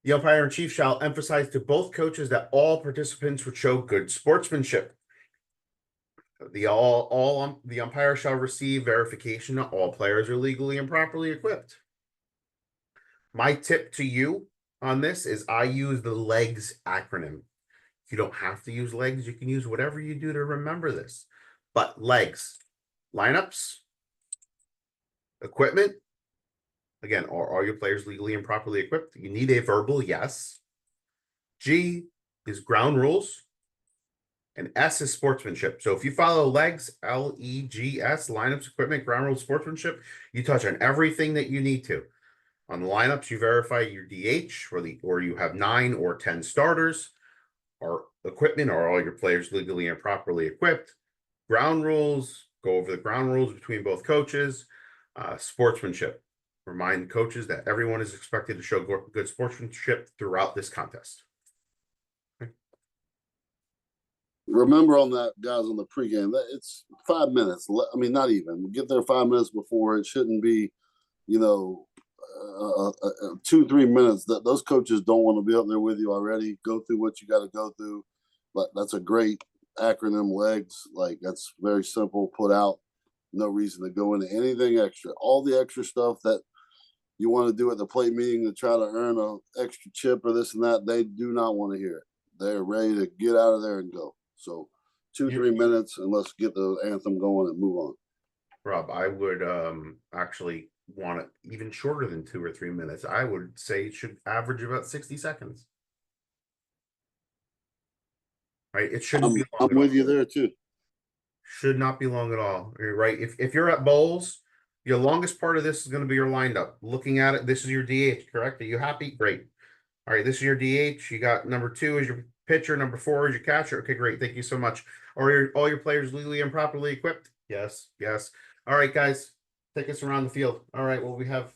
The umpire in chief shall emphasize to both coaches that all participants would show good sportsmanship. The umpire shall receive verification that all players are legally and properly equipped. My tip to you on this is I use the LEGS acronym. You don't have to use LEGS. You can use whatever you do to remember this. But LEGS, lineups, equipment. Again, are all your players legally and properly equipped? You need a verbal yes. G is ground rules. And S is sportsmanship. So if you follow LEGS, LEGS, lineups, equipment, ground rules, sportsmanship, you touch on everything that you need to. On the lineups, you verify your DH, or you have 9 or 10 starters. Or equipment, are all your players legally and properly equipped? Ground rules, go over the ground rules between both coaches. Sportsmanship, remind coaches that everyone is expected to show good sportsmanship throughout this contest. Remember on that, guys, on the pregame, that it's 5 minutes. I mean, not even. Get there 5 minutes before. It shouldn't be, 2-3 minutes. That those coaches don't want to be up there with you already. Go through what you got to go through. But that's a great acronym, LEGS. Like, that's very simple. Put out. No reason to go into anything extra. All the extra stuff that you want to do at the plate meeting to try to earn an extra chip or this and that, they do not want to hear it. They're ready to get out of there and go. So 2-3 minutes, and let's get the anthem going and move on. Rob, I would actually want it even shorter than 2 or 3 minutes. I would say it should average about 60 seconds. Right? It shouldn't be long. I'm with you there too. Should not be long at all. You're right. If you're at bowls, your longest part of this is going to be your lined up. Looking at it, this is your DH, correct? Are you happy? Great. All right, this is your DH. You got number 2 as your pitcher. Number 4 is your catcher. Okay, great. Thank you so much. Are all your players legally and properly equipped? Yes, yes. All right, guys, take us around the field. All right, well, we have,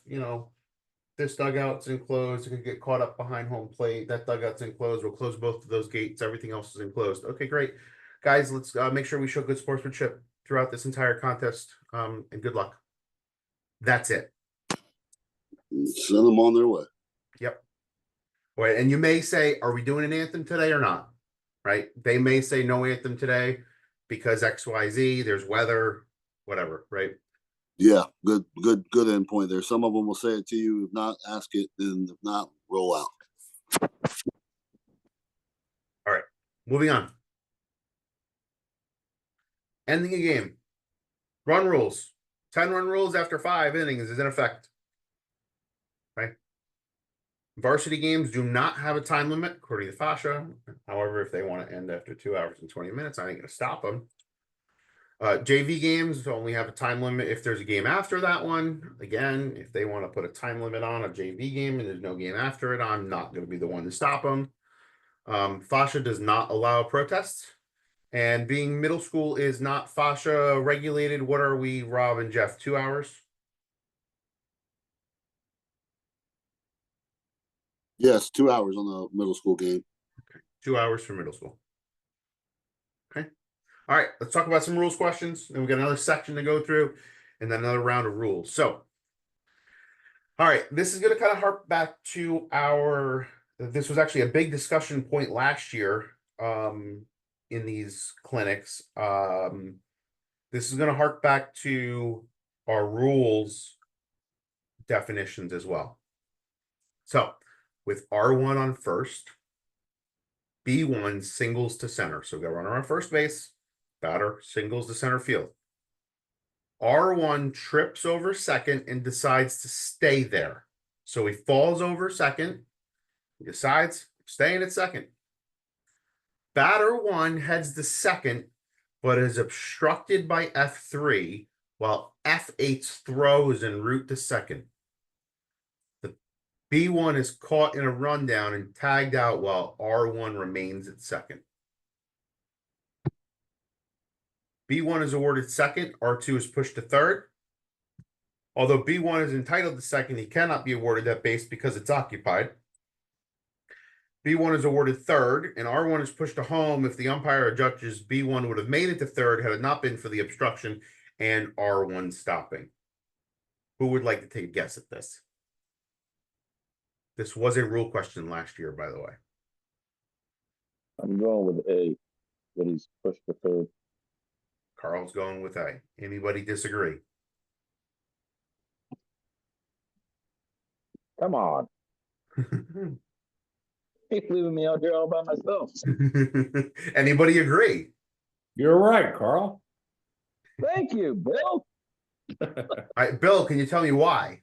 this dugout's enclosed. You can get caught up behind home plate. That dugout's enclosed. We'll close both of those gates. Everything else is enclosed. Okay, great. Guys, let's make sure we show good sportsmanship throughout this entire contest. And good luck. That's it. Send them on their way. Yep. Wait, and you may say, are we doing an anthem today or not? Right? They may say no anthem today because XYZ, there's weather, whatever, right? Yeah, good end point there. Some of them will say it to you. If not, ask it, and if not, roll out. All right, moving on. Ending a game. Run rules. 10-run rules after 5 innings is in effect. Right? Varsity games do not have a time limit, according to Fasha. However, if they want to end after 2 hours and 20 minutes, I ain't going to stop them. JV games only have a time limit if there's a game after that one. Again, if they want to put a time limit on a JV game and there's no game after it, I'm not going to be the one to stop them. Fasha does not allow protests. And being middle school is not Fasha regulated. What are we, Rob and Jeff? 2 hours? Yes, 2 hours on the middle school game. Okay. 2 hours for middle school. Okay. All right, let's talk about some rules questions. Then we got another section to go through and then another round of rules. So, all right, this is going to kind of harp back to this was actually a big discussion point last year in these clinics. This is going to hark back to our rules definitions as well. So, with R1 on first, B1 singles to center. So, go runner on first base. Batter singles to center field. R1 trips over second and decides to stay there. So he falls over second. He decides staying at second. Batter 1 heads to second, but is obstructed by F3 while F8 throws en route to second. The B1 is caught in a rundown and tagged out while R1 remains at second. B1 is awarded second, R2 is pushed to third. Although B1 is entitled to second, he cannot be awarded that base because it's occupied. B1 is awarded third, and R1 is pushed to home if the umpire judges B1 would have made it to third had it not been for the obstruction and R1 stopping. Who would like to take a guess at this? This was a rule question last year, by the way. I'm going with A, but he's pushed to third. Carl's going with A. Anybody disagree? Come on. He's leaving me out here all by myself. Anybody agree? You're right, Carl. Thank you, Bill. All right, Bill, can you tell me why?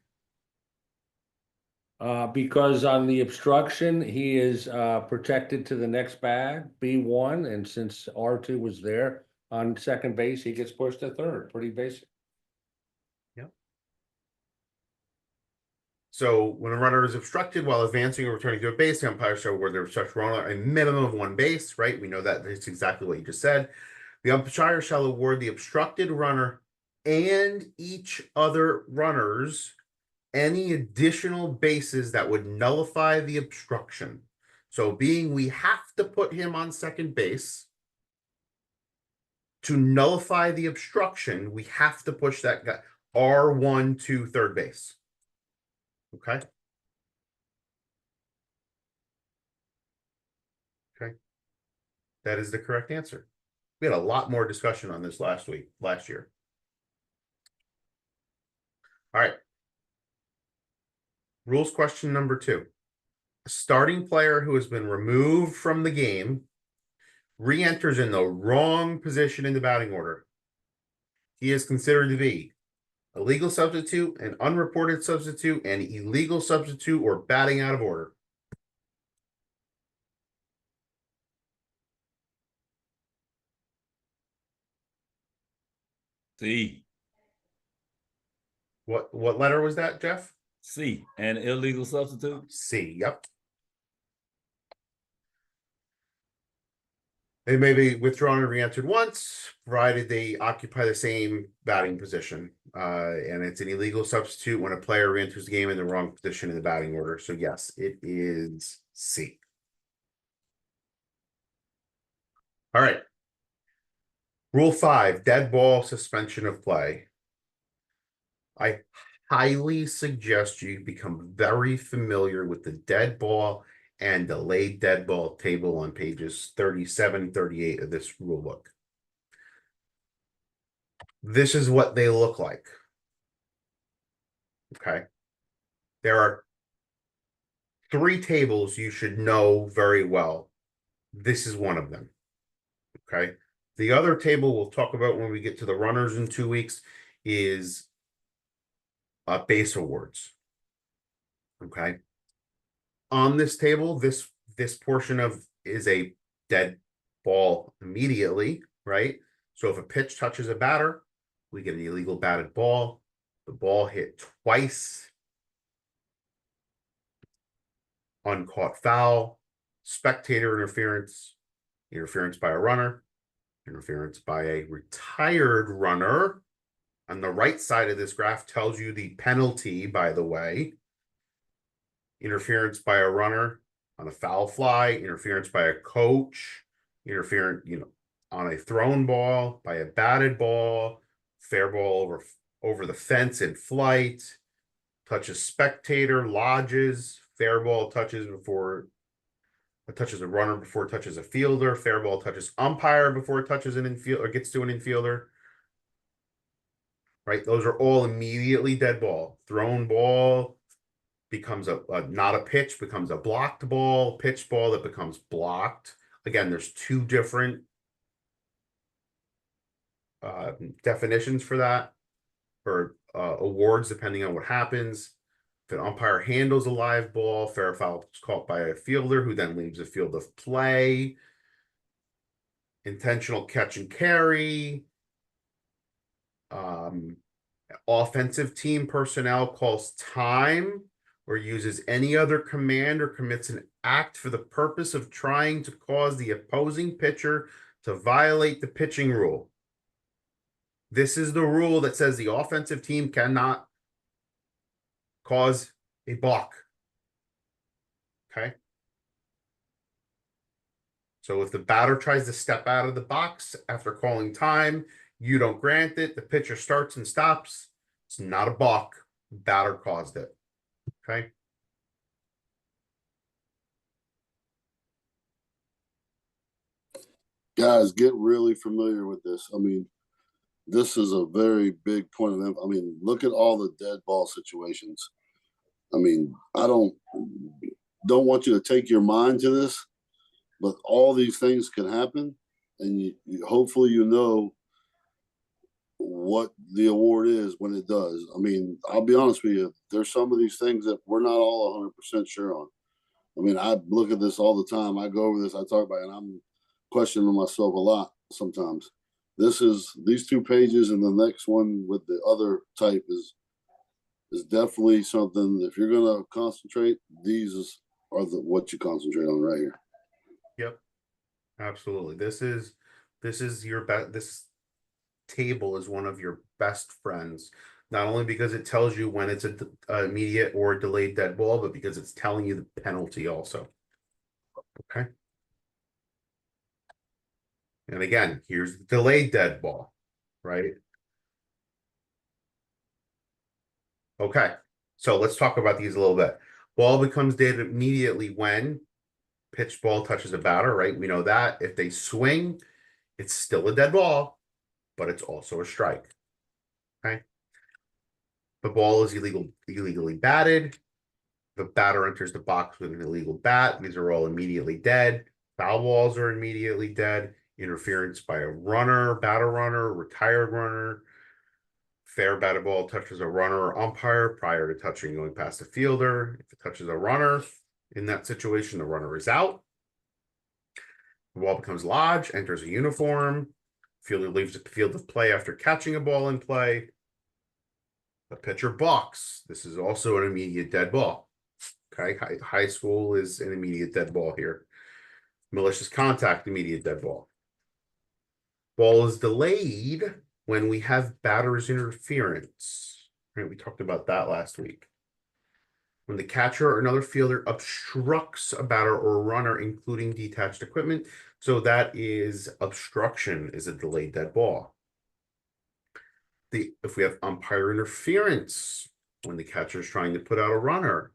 Because on the obstruction, he is protected to the next bag, B1, and since R2 was there on second base, he gets pushed to third. Pretty basic. Yep. So when a runner is obstructed while advancing or returning to a base, the umpire shall award the obstructed runner a minimum of 1 base, right? We know that it's exactly what you just said. The umpire shall award the obstructed runner and each other runners any additional bases that would nullify the obstruction. So being we have to put him on second base, to nullify the obstruction, we have to push that guy R1 to third base. Okay. Okay. That is the correct answer. We had a lot more discussion on this last year. All right. Rules question number 2. A starting player who has been removed from the game re-enters in the wrong position in the batting order. He is considered to be a legal substitute, an unreported substitute, an illegal substitute, or batting out of order. C. What letter was that, Jeff? C. An illegal substitute. C. Yep. They may be withdrawn and re-entered once, provided they occupy the same batting position. And it's an illegal substitute when a player re-enters the game in the wrong position in the batting order. So yes, it is C. All right. Rule 5, dead ball suspension of play. I highly suggest you become very familiar with the dead ball and delayed dead ball table on pages 37, 38 of this rule book. This is what they look like. Okay. There are 3 tables you should know very well. This is one of them. Okay. The other table we'll talk about when we get to the runners in 2 weeks is base awards. Okay. On this table, this portion of is a dead ball immediately, right? So if a pitch touches a batter, we get an illegal batted ball. The ball hit twice. Uncaught foul, spectator interference, interference by a runner, interference by a retired runner. On the right side of this graph tells you the penalty, by the way. Interference by a runner on a foul fly, interference by a coach, interference, on a thrown ball, by a batted ball, fair ball over the fence in flight, touches spectator, lodges, fair ball touches a runner before it touches a fielder, fair ball touches umpire before it touches an infield or gets to an infielder. Right? Those are all immediately dead ball. Thrown ball becomes not a pitch, becomes a blocked ball, pitch ball that becomes blocked. Again, there's 2 different definitions for that, or awards depending on what happens. If an umpire handles a live ball, fair foul is caught by a fielder who then leaves the field of play. Intentional catch and carry. Offensive team personnel calls time or uses any other command or commits an act for the purpose of trying to cause the opposing pitcher to violate the pitching rule. This is the rule that says the offensive team cannot cause a balk. Okay. So if the batter tries to step out of the box after calling time, you don't grant it. The pitcher starts and stops. It's not a balk. Batter caused it. Okay. Guys, get really familiar with this. I mean, this is a very big point of emphasis. I mean, look at all the dead ball situations. I mean, I don't want you to take your mind to this, but all these things can happen, and you hopefully you know what the award is when it does. I mean, I'll be honest with you, there's some of these things that we're not all 100% sure on. I mean, I look at this all the time. I go over this, I talk about it, and I'm questioning myself a lot sometimes. These 2 pages and the next one with the other type is definitely something. If you're gonna concentrate, these are what you concentrate on right here. Yep. Absolutely. This is your best. This table is one of your best friends, not only because it tells you when it's a immediate or delayed dead ball, but because it's telling you the penalty also. Okay. And again, here's the delayed dead ball, right? Okay. So let's talk about these a little bit. Ball becomes dead immediately when pitch ball touches a batter, right? We know that. If they swing, it's still a dead ball, but it's also a strike. Okay. The ball is illegally batted. The batter enters the box with an illegal bat. These are all immediately dead. Foul balls are immediately dead. Interference by a runner, batter runner, retired runner. Fair batted ball touches a runner or umpire prior to touching going past the fielder. If it touches a runner, in that situation, the runner is out. The ball becomes lodged, enters a uniform. Fielder leaves the field of play after catching a ball in play. The pitcher balks. This is also an immediate dead ball. Okay, high school is an immediate dead ball here. Malicious contact, immediate dead ball. Ball is delayed when we have batter's interference. Right, we talked about that last week. When the catcher or another fielder obstructs a batter or runner, including detached equipment. So that is obstruction is a delayed dead ball. If we have umpire interference, when the catcher is trying to put out a runner,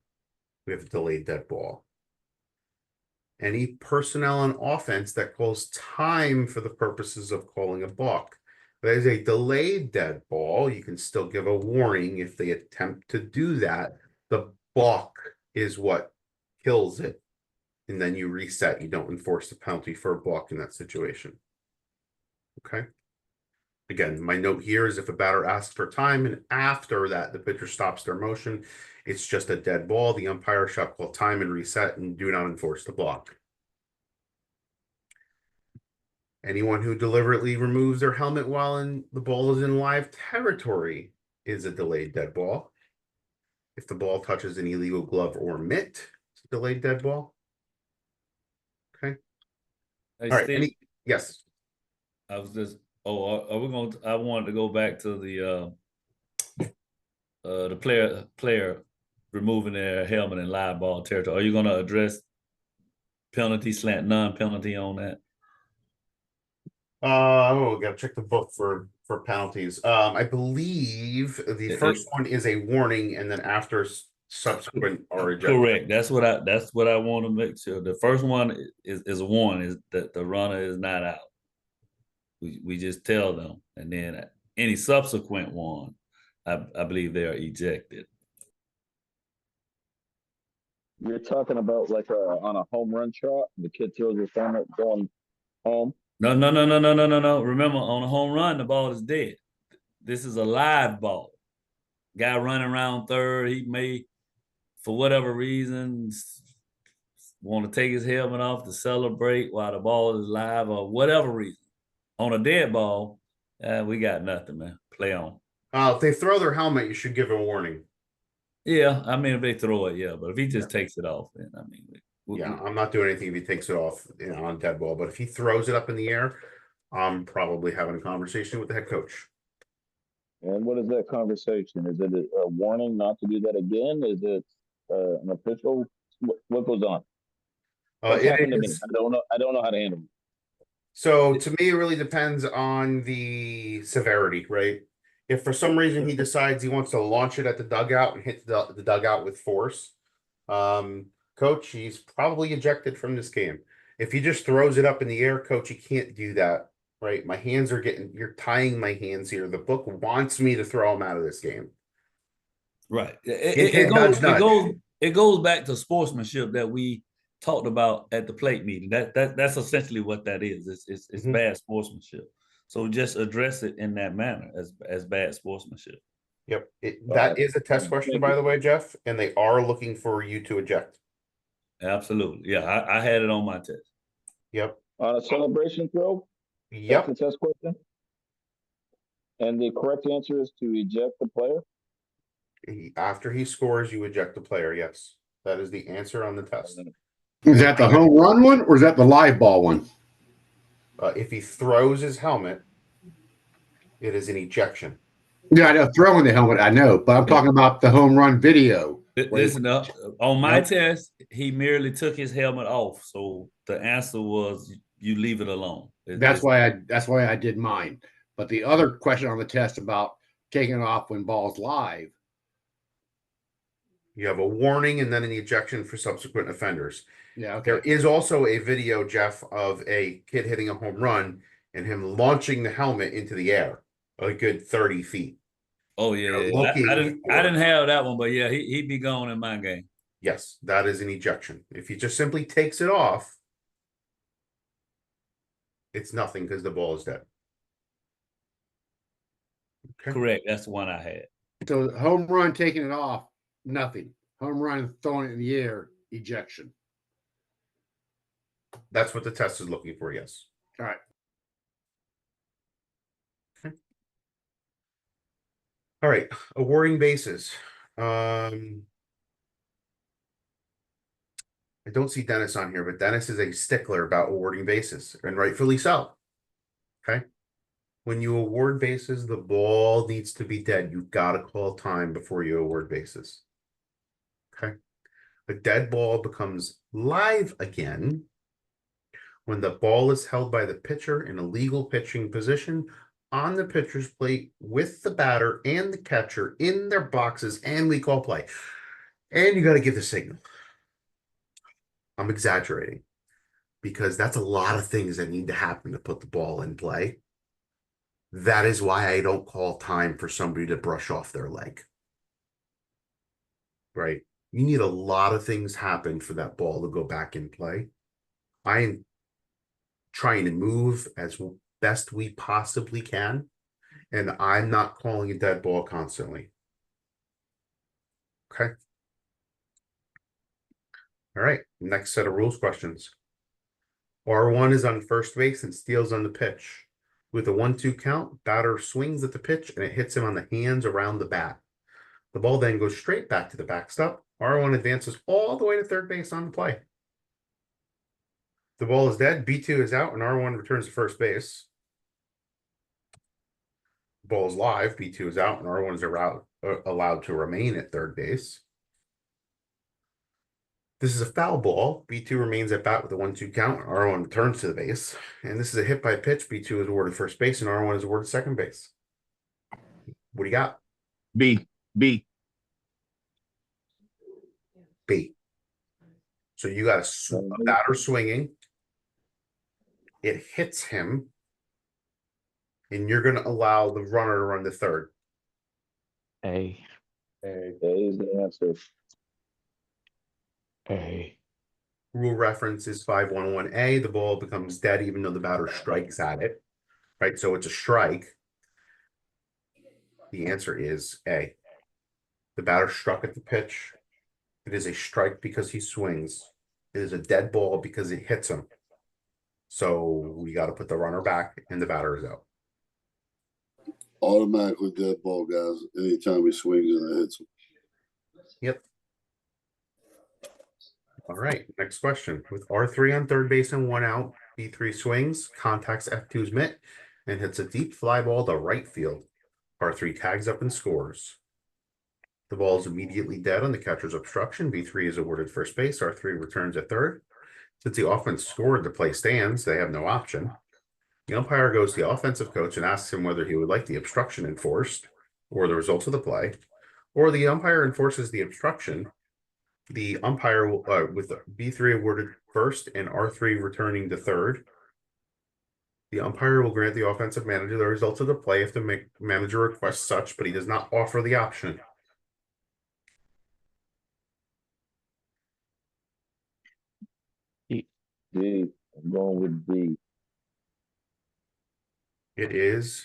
we have a delayed dead ball. Any personnel on offense that calls time for the purposes of calling a balk. That is a delayed dead ball. You can still give a warning if they attempt to do that. The balk is what kills it. And then you reset. You don't enforce the penalty for a balk in that situation. Okay. Again, my note here is if a batter asks for time and after that the pitcher stops their motion, it's just a dead ball. The umpire shall call time and reset and do not enforce the balk. Anyone who deliberately removes their helmet while the ball is in live territory is a delayed dead ball. If the ball touches an illegal glove or mitt, it's a delayed dead ball. Okay. Hey, All right. Steve, Yes. I was just. Oh, are we going? I wanted to go back to the player removing their helmet in live ball territory. Are you going to address penalty, slant, non-penalty on that? Gotta check the book for penalties. I believe the first one is a warning, and then after subsequent are ejected. Correct. That's what I want to make sure. The first one is a warning, is that the runner is not out. We just tell them, and then any subsequent one, I believe they are ejected. You're talking about like on a home run shot, the kid throws his helmet going home. No. Remember, on a home run, the ball is dead. This is a live ball. Guy running around third, he may, for whatever reasons, want to take his helmet off to celebrate while the ball is live or whatever reason. On a dead ball, we got nothing, man. Play on. If they throw their helmet, you should give a warning. Yeah, I mean, if they throw it, yeah. But if he just takes it off, then I mean, I'm not doing anything if he takes it off, on dead ball. But if he throws it up in the air, I'm probably having a conversation with the head coach. And what is that conversation? Is it a warning not to do that again? Is it an official? What goes on? What's happened to me? I don't know how to handle it. So to me, it really depends on the severity, right? If for some reason he decides he wants to launch it at the dugout and hit the dugout with force, coach, he's probably ejected from this game. If he just throws it up in the air, coach, you can't do that, right? My hands are you're tying my hands here. The book wants me to throw him out of this game. Right. It goes back to sportsmanship that we talked about at the plate meeting. That's essentially what that is. It's bad sportsmanship. So just address it in that manner as bad sportsmanship. Yep. That is a test question, by the way, Jeff, and they are looking for you to eject. Absolutely. Yeah, I had it on my test. Yep. On a celebration throw? Yep. That's the test question? And the correct answer is to eject the player? After he scores, you eject the player. Yes. That is the answer on the test. Is that the home run one or is that the live ball one? If he throws his helmet, it is an ejection. Yeah, I know throwing the helmet, I know, but I'm talking about the home run video. Listen up. On my test, he merely took his helmet off. So the answer was you leave it alone. That's why I did mine. But the other question on the test about taking it off when ball's live. You have a warning and then an ejection for subsequent offenders. Yeah, okay. There is also a video, Jeff, of a kid hitting a home run and him launching the helmet into the air a good 30 feet. Oh yeah, I didn't have that one, but yeah, he'd be gone in my game. Yes, that is an ejection. If he just simply takes it off, it's nothing because the ball is dead. Okay. Correct. That's the one I had. So home run taking it off, nothing. Home run throwing it in the air, ejection. That's what the test is looking for, yes. All right. Okay. All right, awarding bases. I don't see Dennis on here, but Dennis is a stickler about awarding bases, and rightfully so. Okay. When you award bases, the ball needs to be dead. You've got to call time before you award bases. Okay. A dead ball becomes live again when the ball is held by the pitcher in a legal pitching position on the pitcher's plate with the batter and the catcher in their boxes, and we call play. And you got to give the signal. I'm exaggerating because that's a lot of things that need to happen to put the ball in play. That is why I don't call time for somebody to brush off their leg. Right? You need a lot of things happen for that ball to go back in play. I'm trying to move as best we possibly can, and I'm not calling a dead ball constantly. Okay. All right. Next set of rules questions. R1 is on first base and steals on the pitch. With a 1-2 count, batter swings at the pitch and it hits him on the hands around the bat. The ball then goes straight back to the backstop. R1 advances all the way to third base on the play. The ball is dead, B2 is out, and R1 returns to first base. The ball is live, B2 is out, and R1 is allowed to remain at third base. This is a foul ball. B2 remains at bat with a 1-2 count. R1 returns to the base. And this is a hit by pitch. B2 is awarded first base, and R1 is awarded second base. What do you got? B. B. So you got a batter swinging. It hits him. And you're going to allow the runner to run to third. A is the answer. A. Rule reference is 511A. The ball becomes dead even though the batter strikes at it. Right? So it's a strike. The answer is A. The batter struck at the pitch. It is a strike because he swings. It is a dead ball because it hits him. So we got to put the runner back and the batter is out. Automatically dead ball, guys. Anytime he swings and it hits him. Yep. All right, next question. With R3 on third base and 1 out, B3 swings, contacts F2's mitt, and hits a deep fly ball to right field. R3 tags up and scores. The ball is immediately dead on the catcher's obstruction. B3 is awarded first base. R3 returns at third. Since the offense scored, the play stands. They have no option. The umpire goes to the offensive coach and asks him whether he would like the obstruction enforced or the results of the play, or the umpire enforces the obstruction. The umpire will, with B3 awarded first and R3 returning to third. The umpire will grant the offensive manager the results of the play if the manager requests such, but he does not offer the option. D. I'm going with D. It is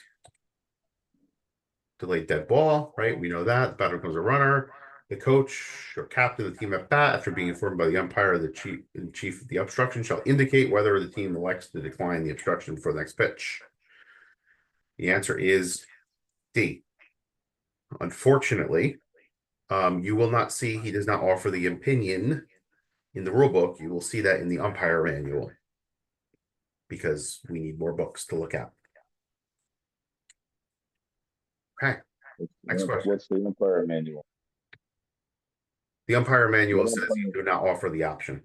delayed dead ball, right? We know that. The batter becomes a runner. The coach or captain of the team at bat, after being informed by the umpire, the chief of the obstruction, shall indicate whether the team elects to decline the obstruction for the next pitch. The answer is D. Unfortunately, you will not see he does not offer the opinion in the rule book. You will see that in the umpire manual because we need more books to look at. Okay. Next question. What's the umpire manual? The umpire manual says you do not offer the option.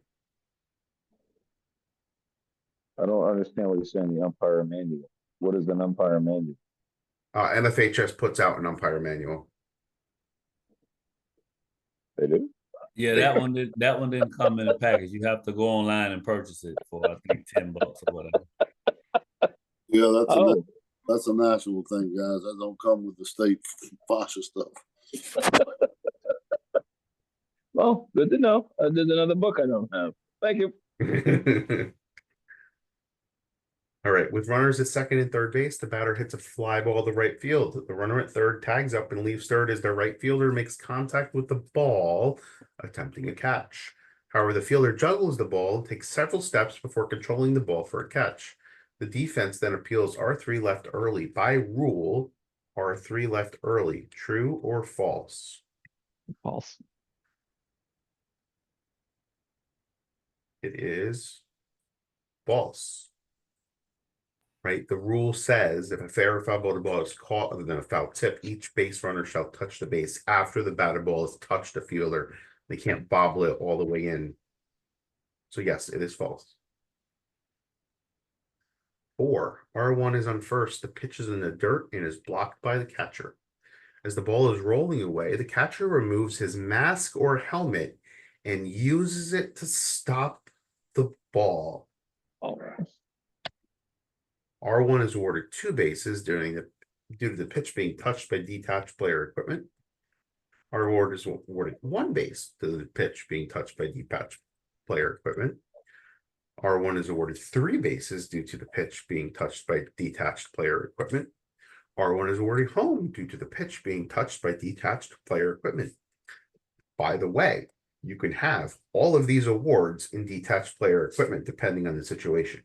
I don't understand what you're saying, the umpire manual. What is an umpire manual? NFHS puts out an umpire manual. They do? Yeah, that one didn't come in a package. You have to go online and purchase it for I think $10 or whatever. Yeah, that's a national thing, guys. That don't come with the state FASA stuff. Well, good to know. There's another book I don't have. Thank you. All right, with runners at second and third base, the batter hits a fly ball to right field. The runner at third tags up and leaves third as the right fielder makes contact with the ball, attempting a catch. However, the fielder juggles the ball and takes several steps before controlling the ball for a catch. The defense then appeals R3 left early. By rule, R3 left early. True or false? False. It is false. right? The rule says if a fair or foul bowled ball is caught other than a foul tip, each base runner shall touch the base after the batted ball has touched the fielder. They can't bobble it all the way in. So yes, it is false. 4. R1 is on first. The pitch is in the dirt and is blocked by the catcher. As the ball is rolling away, the catcher removes his mask or helmet and uses it to stop the ball. All right. R1 is awarded 2 bases due to the pitch being touched by detached player equipment. R1 is awarded 1 base to the pitch being touched by detached player equipment. R1 is awarded 3 bases due to the pitch being touched by detached player equipment. R1 is awarded home due to the pitch being touched by detached player equipment. By the way, you can have all of these awards in detached player equipment depending on the situation.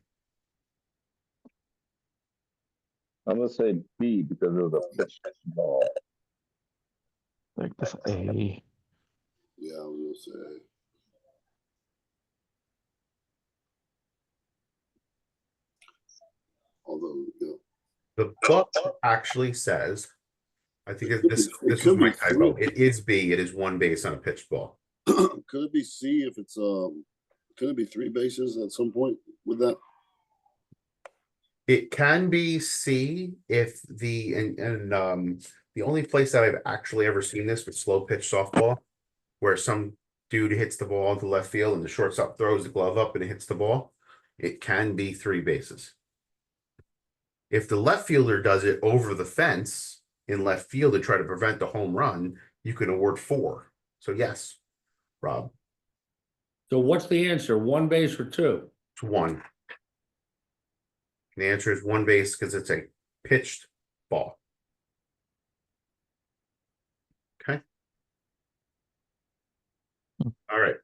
I'm gonna say B because it was a pitch ball. I think that's A. Yeah, I was gonna say. Although, The book actually says, I think this It was could my be typo. three. It is B. It is 1 base on a pitched ball. could it be C if it's could it be 3 bases at some point with that? It can be C if the the only place that I've actually ever seen this with slow pitch softball, where some dude hits the ball into left field and the shortstop throws the glove up and it hits the ball, it can be 3 bases. If the left fielder does it over the fence in left field to try to prevent the home run, you can award 4. So yes, Rob, So what's the answer? 1 base or 2? it's 1. The answer is 1 base because it's a pitched ball. Okay. All right.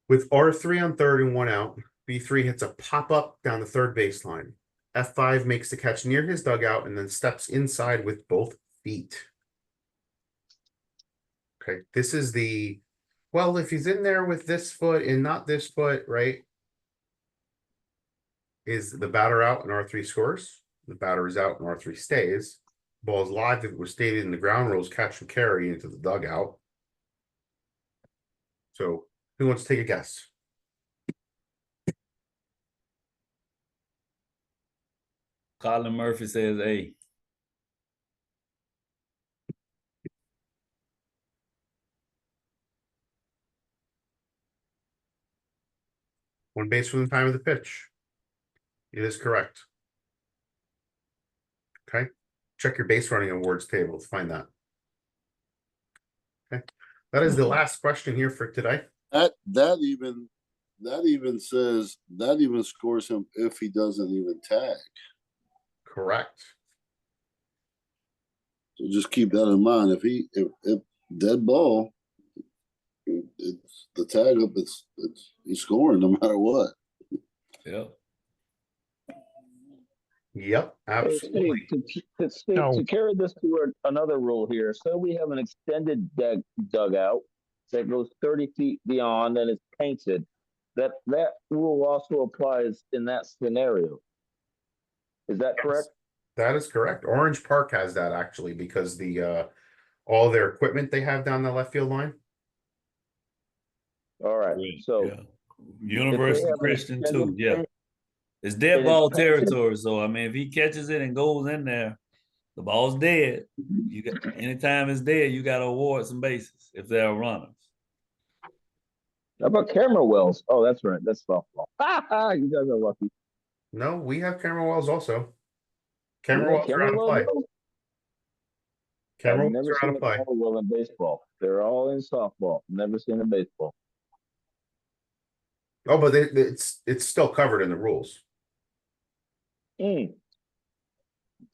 With R3 on third and 1 out, B3 hits a pop-up down the third baseline. F5 makes the catch near his dugout and then steps inside with both feet. Okay, this is the, well, if he's in there with this foot and not this foot, right? Is the batter out and R3 scores? The batter is out and R3 stays. Ball is live if it was stated in the ground rules, catch and carry into the dugout. So who wants to take a guess? Colin Murphy says A. One base from the time of the pitch. It is correct. Okay. Check your base running awards table to find that. Okay. That is the last question here for today. That even scores him if he doesn't even tag. Correct. So just keep that in mind. If dead ball, it's the tag up. It's he's scoring no matter what. Yep. Yep, absolutely. To carry this to another rule here, so we have an extended dugout that goes 30 feet beyond and is painted. That rule also applies in that scenario. Is that correct? That is correct. Orange Park has that actually because the all their equipment they have down the left field line. All right. So yeah. University Christian too. Yeah. paint, It's dead it ball is painted. territory. So I mean, if he catches it and goes in there, the ball's dead. You got anytime it's dead, you got to award some bases if there are runners. How about camera wells? Oh, that's right. That's softball. You guys are lucky. No, we have camera wells also. Camera wells are out of wells, play. though? Camera I've wells never are out seen of a play. camera well in baseball. They're all in softball. Never seen a baseball. Oh, but it's still covered in the rules.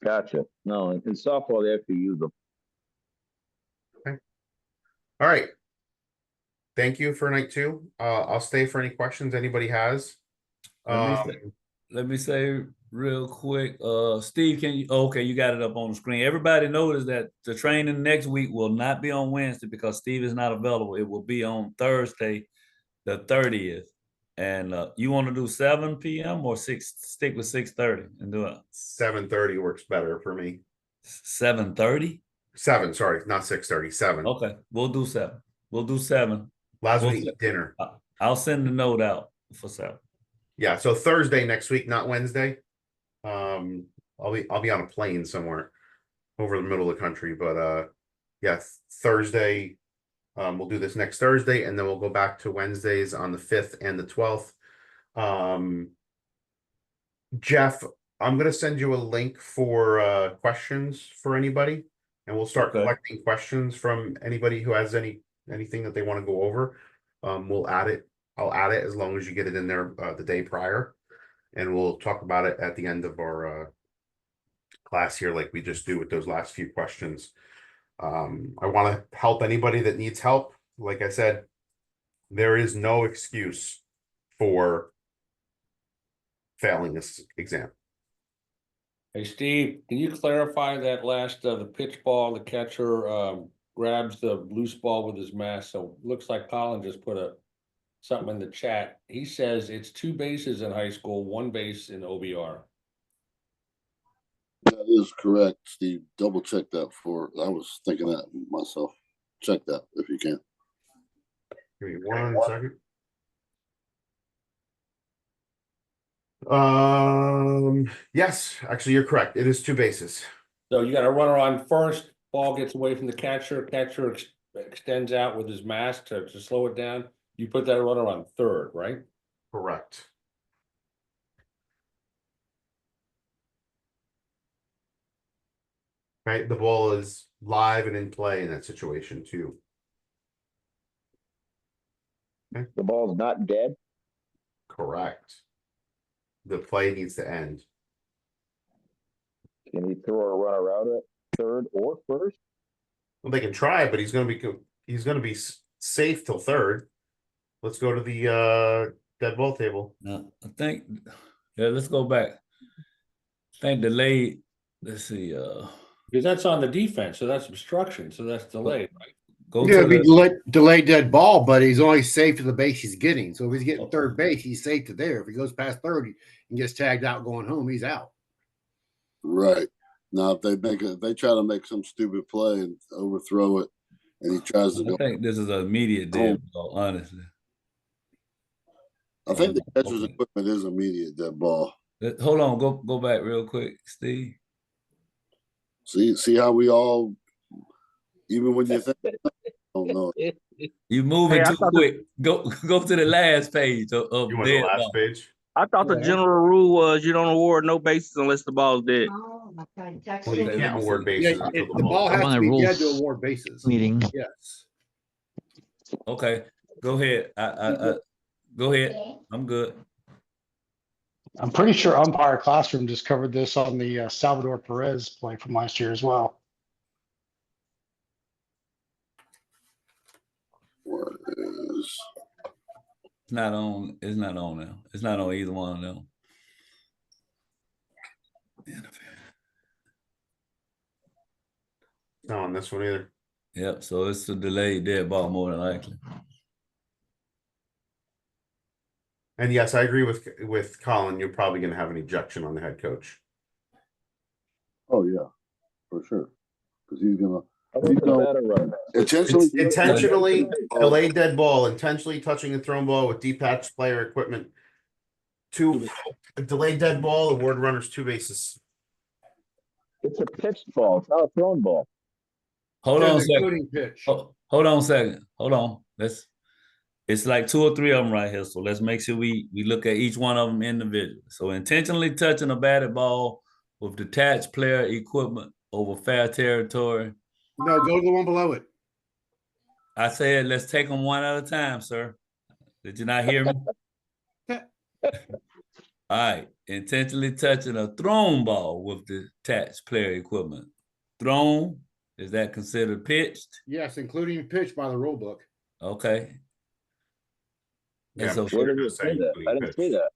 Gotcha. No, in softball they actually use them. All right. Thank you for night 2. I'll stay for any questions anybody has. Let me say real quick, Steve, can you, okay, you got it up on the screen. Everybody notice that the training next week will not be on Wednesday because Steve is not available. It will be on Thursday, the 30th And you want to do 7 p.m. or stick with 6:30 and do it 7:30 works better for me. 7:30? 7, sorry, not 6:30, 7. Okay, we'll do 7. We'll do 7. Allows We'll me to eat dinner. I'll send the note out for 7. Yeah, so Thursday next week, not Wednesday. I'll be on a plane somewhere over the middle of the country, but yeah, Thursday. We'll do this next Thursday, and then we'll go back to Wednesdays on the 5th and the 12th. Jeff, I'm gonna send you a link for questions for anybody, and we'll start collecting questions from anybody who has anything that they want to go over. We'll add it. I'll add it as long as you get it in there the day prior, and we'll talk about it at the end of our class here, like we just do with those last few questions. I want to help anybody that needs help. Like I said, there is no excuse for failing this exam. Hey, Steve, can you clarify that last, the pitch ball, the catcher, grabs the loose ball with his mask? So it looks like Colin just put something in the chat. He says it's 2 bases in high school, 1 base in OBR. That is correct, Steve. Double check that I was thinking that myself. Check that if you can. Give me 1 second. Yes, actually you're correct. It is 2 bases. So you got a runner on first, ball gets away from the catcher, extends out with his mask to slow it down. You put that runner on third, right? Correct. Right, the ball is live and in play in that situation too. Okay. The ball's not dead. Correct. The play needs to end. Can he throw a runner out at third or first? Well, they can try, but he's going to be safe till third. Let's go to the dead ball table. I think. Yeah, let's go back. I think delayed. Let's see. Because that's on the defense, so that's obstruction, so that's delayed, right? Go Yeah, to it'd be the, delayed dead ball, but he's only safe to the base he's getting. So if he's getting third base, he's safe to there. If he goes past 30 and gets tagged out going home, he's out. Right. Now, if they try to make some stupid play and overthrow it, and he tries to I think this is an immediate dead ball, honestly. I think the catcher's equipment is immediate dead ball. Hold on, go back real quick, Steve. See how we all, even when you think, don't know. You moving too quick. Go to the last page of You want the dead last ball. page? I thought the general rule was you don't award no bases unless the ball's dead. Well, you can't award bases until The ball has to be dead to award bases. Meeting. Yes. Okay, go ahead. Go ahead. I'm good. I'm pretty sure Umpire Classroom just covered this on the Salvador Perez play from last year as well. What is? It's not on. It's not on now. It's not on either one of them. Not on this one either. Yep. So it's a delayed dead ball more than likely. And yes, I agree with Colin. You're probably going to have an ejection on the head coach. Oh yeah, for sure. Because he's gonna intentionally delayed dead ball, intentionally touching a thrown ball with detached player equipment. A delayed dead ball, award runners 2 bases. It's a pitched ball. It's not a thrown ball. Hold on a second. Pitch. Hold on a second. Hold on. It's like 2 or 3 of them right here. So let's make sure we look at each one of them individually. So intentionally touching a batted ball with detached player equipment over fair territory. No, go to the one below it. I said, let's take them one at a time, sir. Did you not hear me? All right. Intentionally touching a thrown ball with detached player equipment. Thrown, is that considered pitched? Yes, including pitch by the rule book. Okay. Yeah, so Where did it say that? I didn't see that.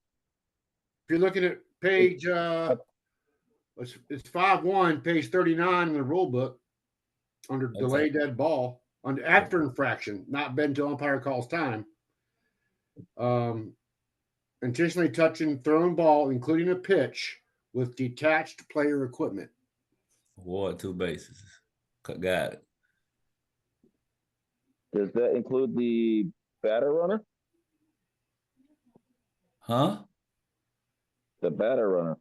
If you're looking at page, it's 5-1, page 39 in the rule book, under delayed dead ball, after infraction, not been till umpire calls time. intentionally touching thrown ball, including a pitch, with detached player equipment. Award 2 bases. Got it. Does that include the batter runner? Huh? The batter runner.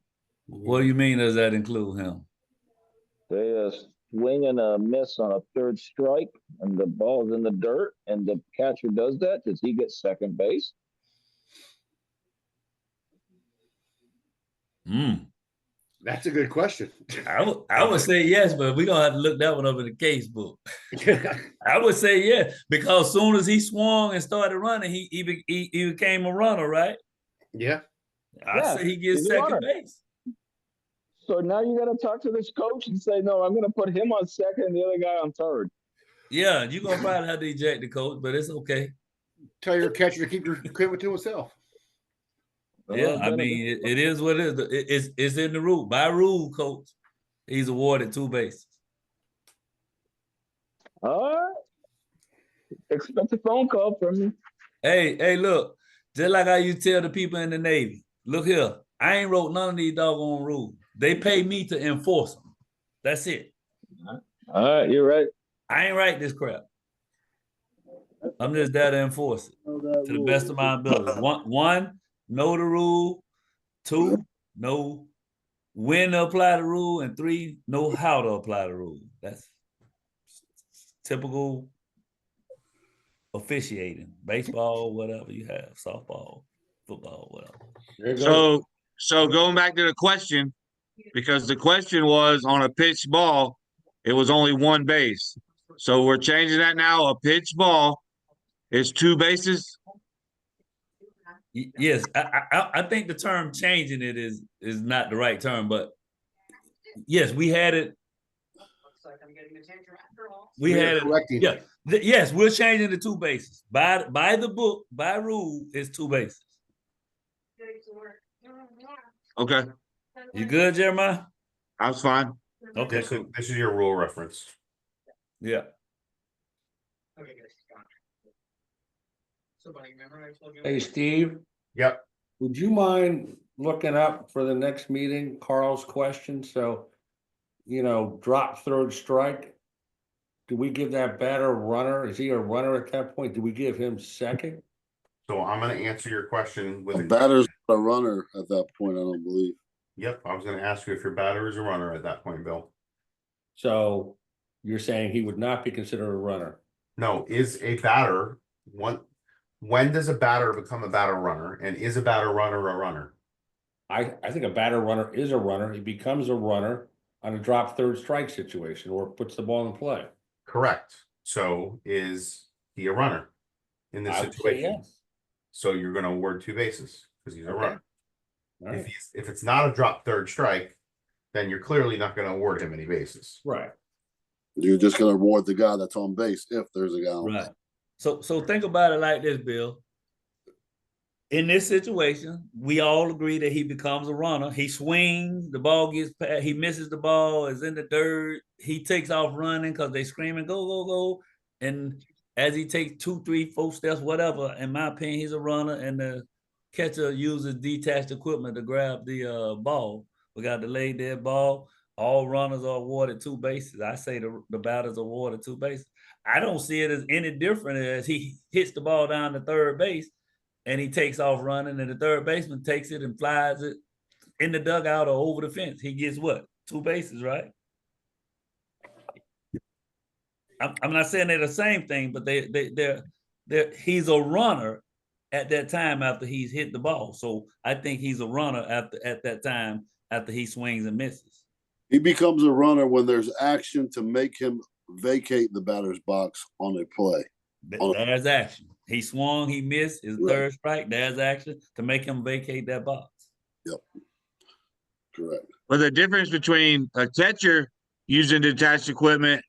What do you mean? Does that include him? They swing and a miss on a third strike, and the ball's in the dirt, and the catcher does that. Does he get second base? That's a good question. I would say yes, but we're gonna have to look that one up in the case book. I would say yes, because as soon as he swung and started running, he became a runner, right? Yeah. I say he gets he's a second runner. base. So now you got to talk to this coach and say, no, I'm going to put him on second and the other guy on third. Yeah, you're gonna probably have to eject the coach, but it's okay. Tell your catcher to keep your equipment to himself. Yeah, I mean, it is what it is. It's in the rule. By rule, coach, he's awarded 2 bases. All right. Expect a phone call from me. Hey, look, just like how you tell the people in the Navy, look here, I ain't wrote none of these doggone rules. They pay me to enforce them. That's it. All right, you're right. I ain't write this crap. I'm just there to enforce it to the best of my ability. One, know the rule. 2, know when to apply the rule. And 3, know how to apply the rule. That's typical officiating, baseball, whatever you have, softball, football, whatever. So going back to the question, because the question was on a pitch ball, it was only 1 base. So we're changing that now. A pitch ball is 2 bases. Yes, I think the term changing it is not the right term, but yes, we had it. We had it. Yeah. Yes, we're changing the 2 bases. By the book, by rule, it's 2 bases. Okay. You good, Jeremiah? I was fine. Okay. This is your rule reference. Yeah. Hey, Steve. Yep. Would you mind looking up for the next meeting Carl's question? So, drop third strike. Do we give that batter a runner? Is he a runner at that point? Do we give him second? So I'm going to answer your question with A batter's a runner at that point, I don't believe. Yep. I was going to ask you if your batter is a runner at that point, Bill. So you're saying he would not be considered a runner? No, is a batter when does a batter become a batter runner? And is a batter runner a runner? I think a batter runner is a runner. He becomes a runner on a drop third strike situation or puts the ball in play. Correct. So is he a runner in this I would say situation? yes. So you're going to award 2 bases because he's a runner. Right. If it's not a drop third strike, then you're clearly not going to award him any bases. Right. You're just going to award the guy that's on base if there's a guy on Right. base. So think about it like this, Bill. In this situation, we all agree that he becomes a runner. He swings, the ball gets past, he misses the ball, is in the dirt. He takes off running because they screaming, go, go, go. And as he takes 2, 3, 4 steps, whatever, in my opinion, he's a runner. And the catcher uses detached equipment to grab the ball. We got the laid dead ball. All runners are awarded 2 bases. I say the batter's awarded 2 bases. I don't see it as any different as he hits the ball down to third base and he takes off running and the third baseman takes it and flies it in the dugout or over the fence. He gets what? 2 bases, right? I'm not saying they're the same thing, but they're he's a runner at that time after he's hit the ball. So I think he's a runner at that time after he swings and misses. He becomes a runner when there's action to make him vacate the batter's box on a play. There's action. He swung, he missed his third strike. There's action to make him vacate that box. Yep. Correct. But the difference between a catcher using detached equipment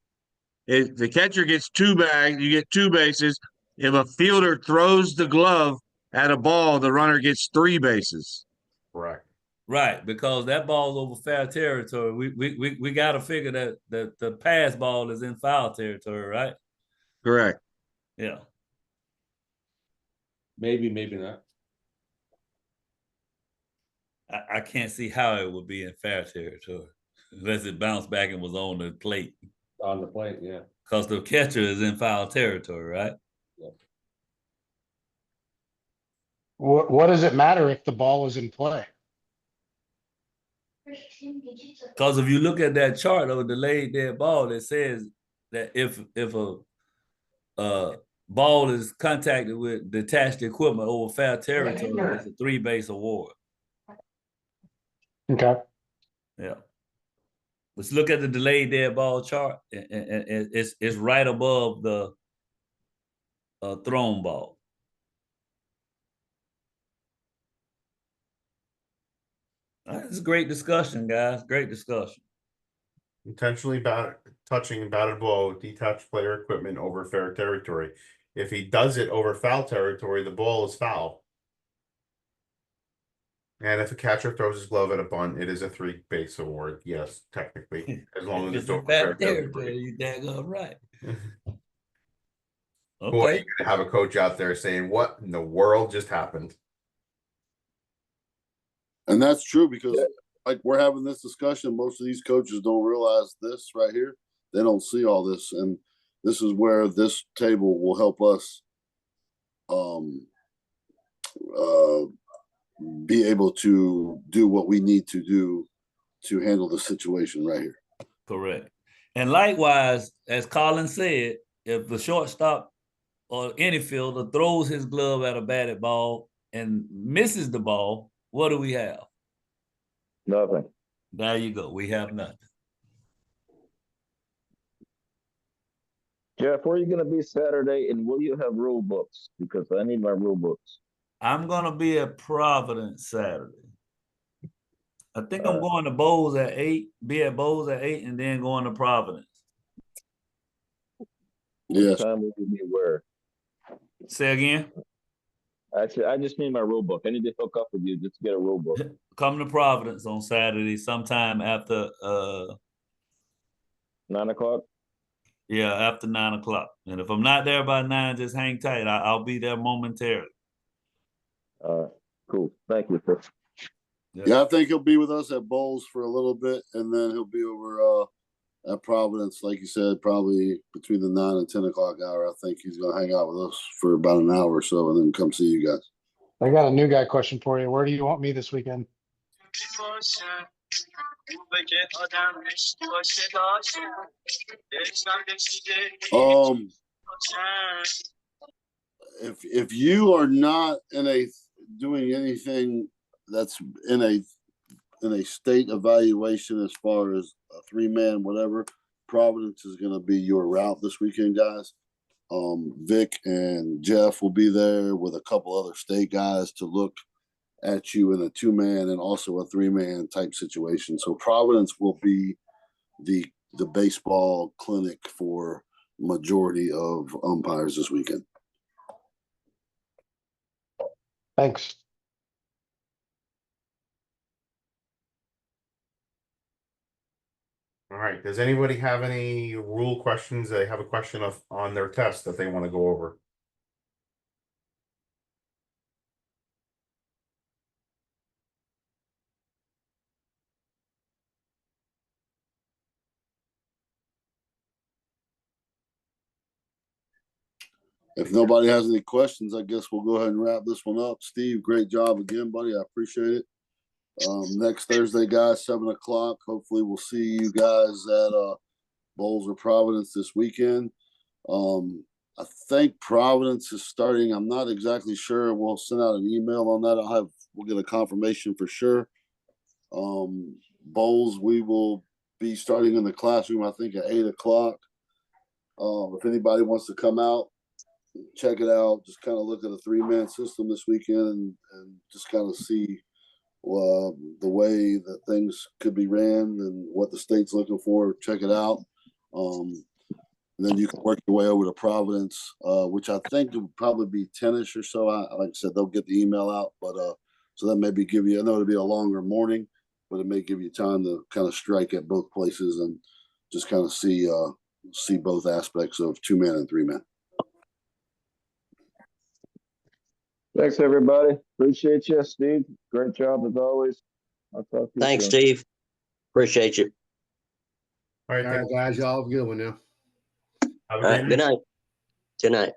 is the catcher gets 2 bags, you get 2 bases. If a fielder throws the glove at a ball, the runner gets 3 bases. Correct. Right, because that ball's over foul territory. We got to figure that the pass ball is in foul territory, right? Correct. Yeah. Maybe not. I can't see how it would be in foul territory unless it bounced back and was on the plate. On the plate, yeah. Because the catcher is in foul territory, right? What does it matter if the ball is in play? Because if you look at that chart of a delayed dead ball, it says that if a ball is contacted with detached equipment over foul territory, it's a 3-base award. Okay. Yeah. Let's look at the delayed dead ball chart, and it's right above the thrown ball. It's a great discussion, guys. Great discussion. Intentionally touching batted ball with detached player equipment over fair territory. If he does it over foul territory, the ball is foul. And if a catcher throws his glove at a bunt, it is a 3-base award. Yes, technically, as long as it's over fair territory. You daggone right. Boy, Okay. you're gonna have a coach out there saying, "What in the world just happened?" And that's true because like we're having this discussion, most of these coaches don't realize this right here. They don't see all this, and this is where this table will help us be able to do what we need to do to handle the situation right here. Correct. And likewise, as Colin said, if the shortstop or any fielder throws his glove at a batted ball and misses the ball, what do we have? Nothing. There you go. We have nothing. Jeff, where are you going to be Saturday, and will you have rule books? Because I need my rule books. I'm going to be at Providence Saturday. I think I'm going to Bowles at 8, be at Bowles at 8, and then going to Providence. Yes. What time will you be where? Say again? Actually, I just need my rule book. I need to hook up with you just to get a rule book. Come to Providence on Saturday sometime after 9 o'clock? Yeah, after 9 o'clock. And if I'm not there by 9, just hang tight. I'll be there momentarily. Cool. Thank you, Chris. Yeah, I think he'll be with us at Bowles for a little bit, and then he'll be over at Providence, like you said, probably between the 9 and 10 o'clock hour. I think he's going to hang out with us for about an hour or so, and then come see you guys. I got a new guy question for you. Where do you want me this weekend? If you are not doing anything that's in a state evaluation as far as a 3-man whatever, Providence is going to be your route this weekend, guys. Vic and Jeff will be there with a couple other state guys to look at you in a 2-man and also a 3-man type situation. So Providence will be the baseball clinic for majority of umpires this weekend. Thanks. All right. Does anybody have any rule questions? They have a question on their test that they want to go over. If nobody has any questions, I guess we'll go ahead and wrap this one up. Steve, great job again, buddy. I appreciate it. Next Thursday, guys, 7 o'clock. Hopefully we'll see you guys at Bowles or Providence this weekend. I think Providence is starting. I'm not exactly sure. We'll send out an email on that. We'll get a confirmation for sure. Bowles, we will be starting in the classroom, I think, at 8 o'clock. If anybody wants to come out, check it out. Just kind of look at a 3-man system this weekend and just kind of see the way that things could be ran and what the state's looking for. Check it out. And then you can work your way over to Providence, which I think will probably be 10-ish or so. Like I said, they'll get the email out, but so that maybe give you, I know it'll be a longer morning, but it may give you time to kind of strike at both places and just kind of see both aspects of 2-man and 3-man. Thanks, everybody. Appreciate you, Steve. Great job as always. I'll talk to you Thanks, soon. Steve. Appreciate you. All right, All right, guys, y'all have a good one now. have a All great right, good night. night. Good night.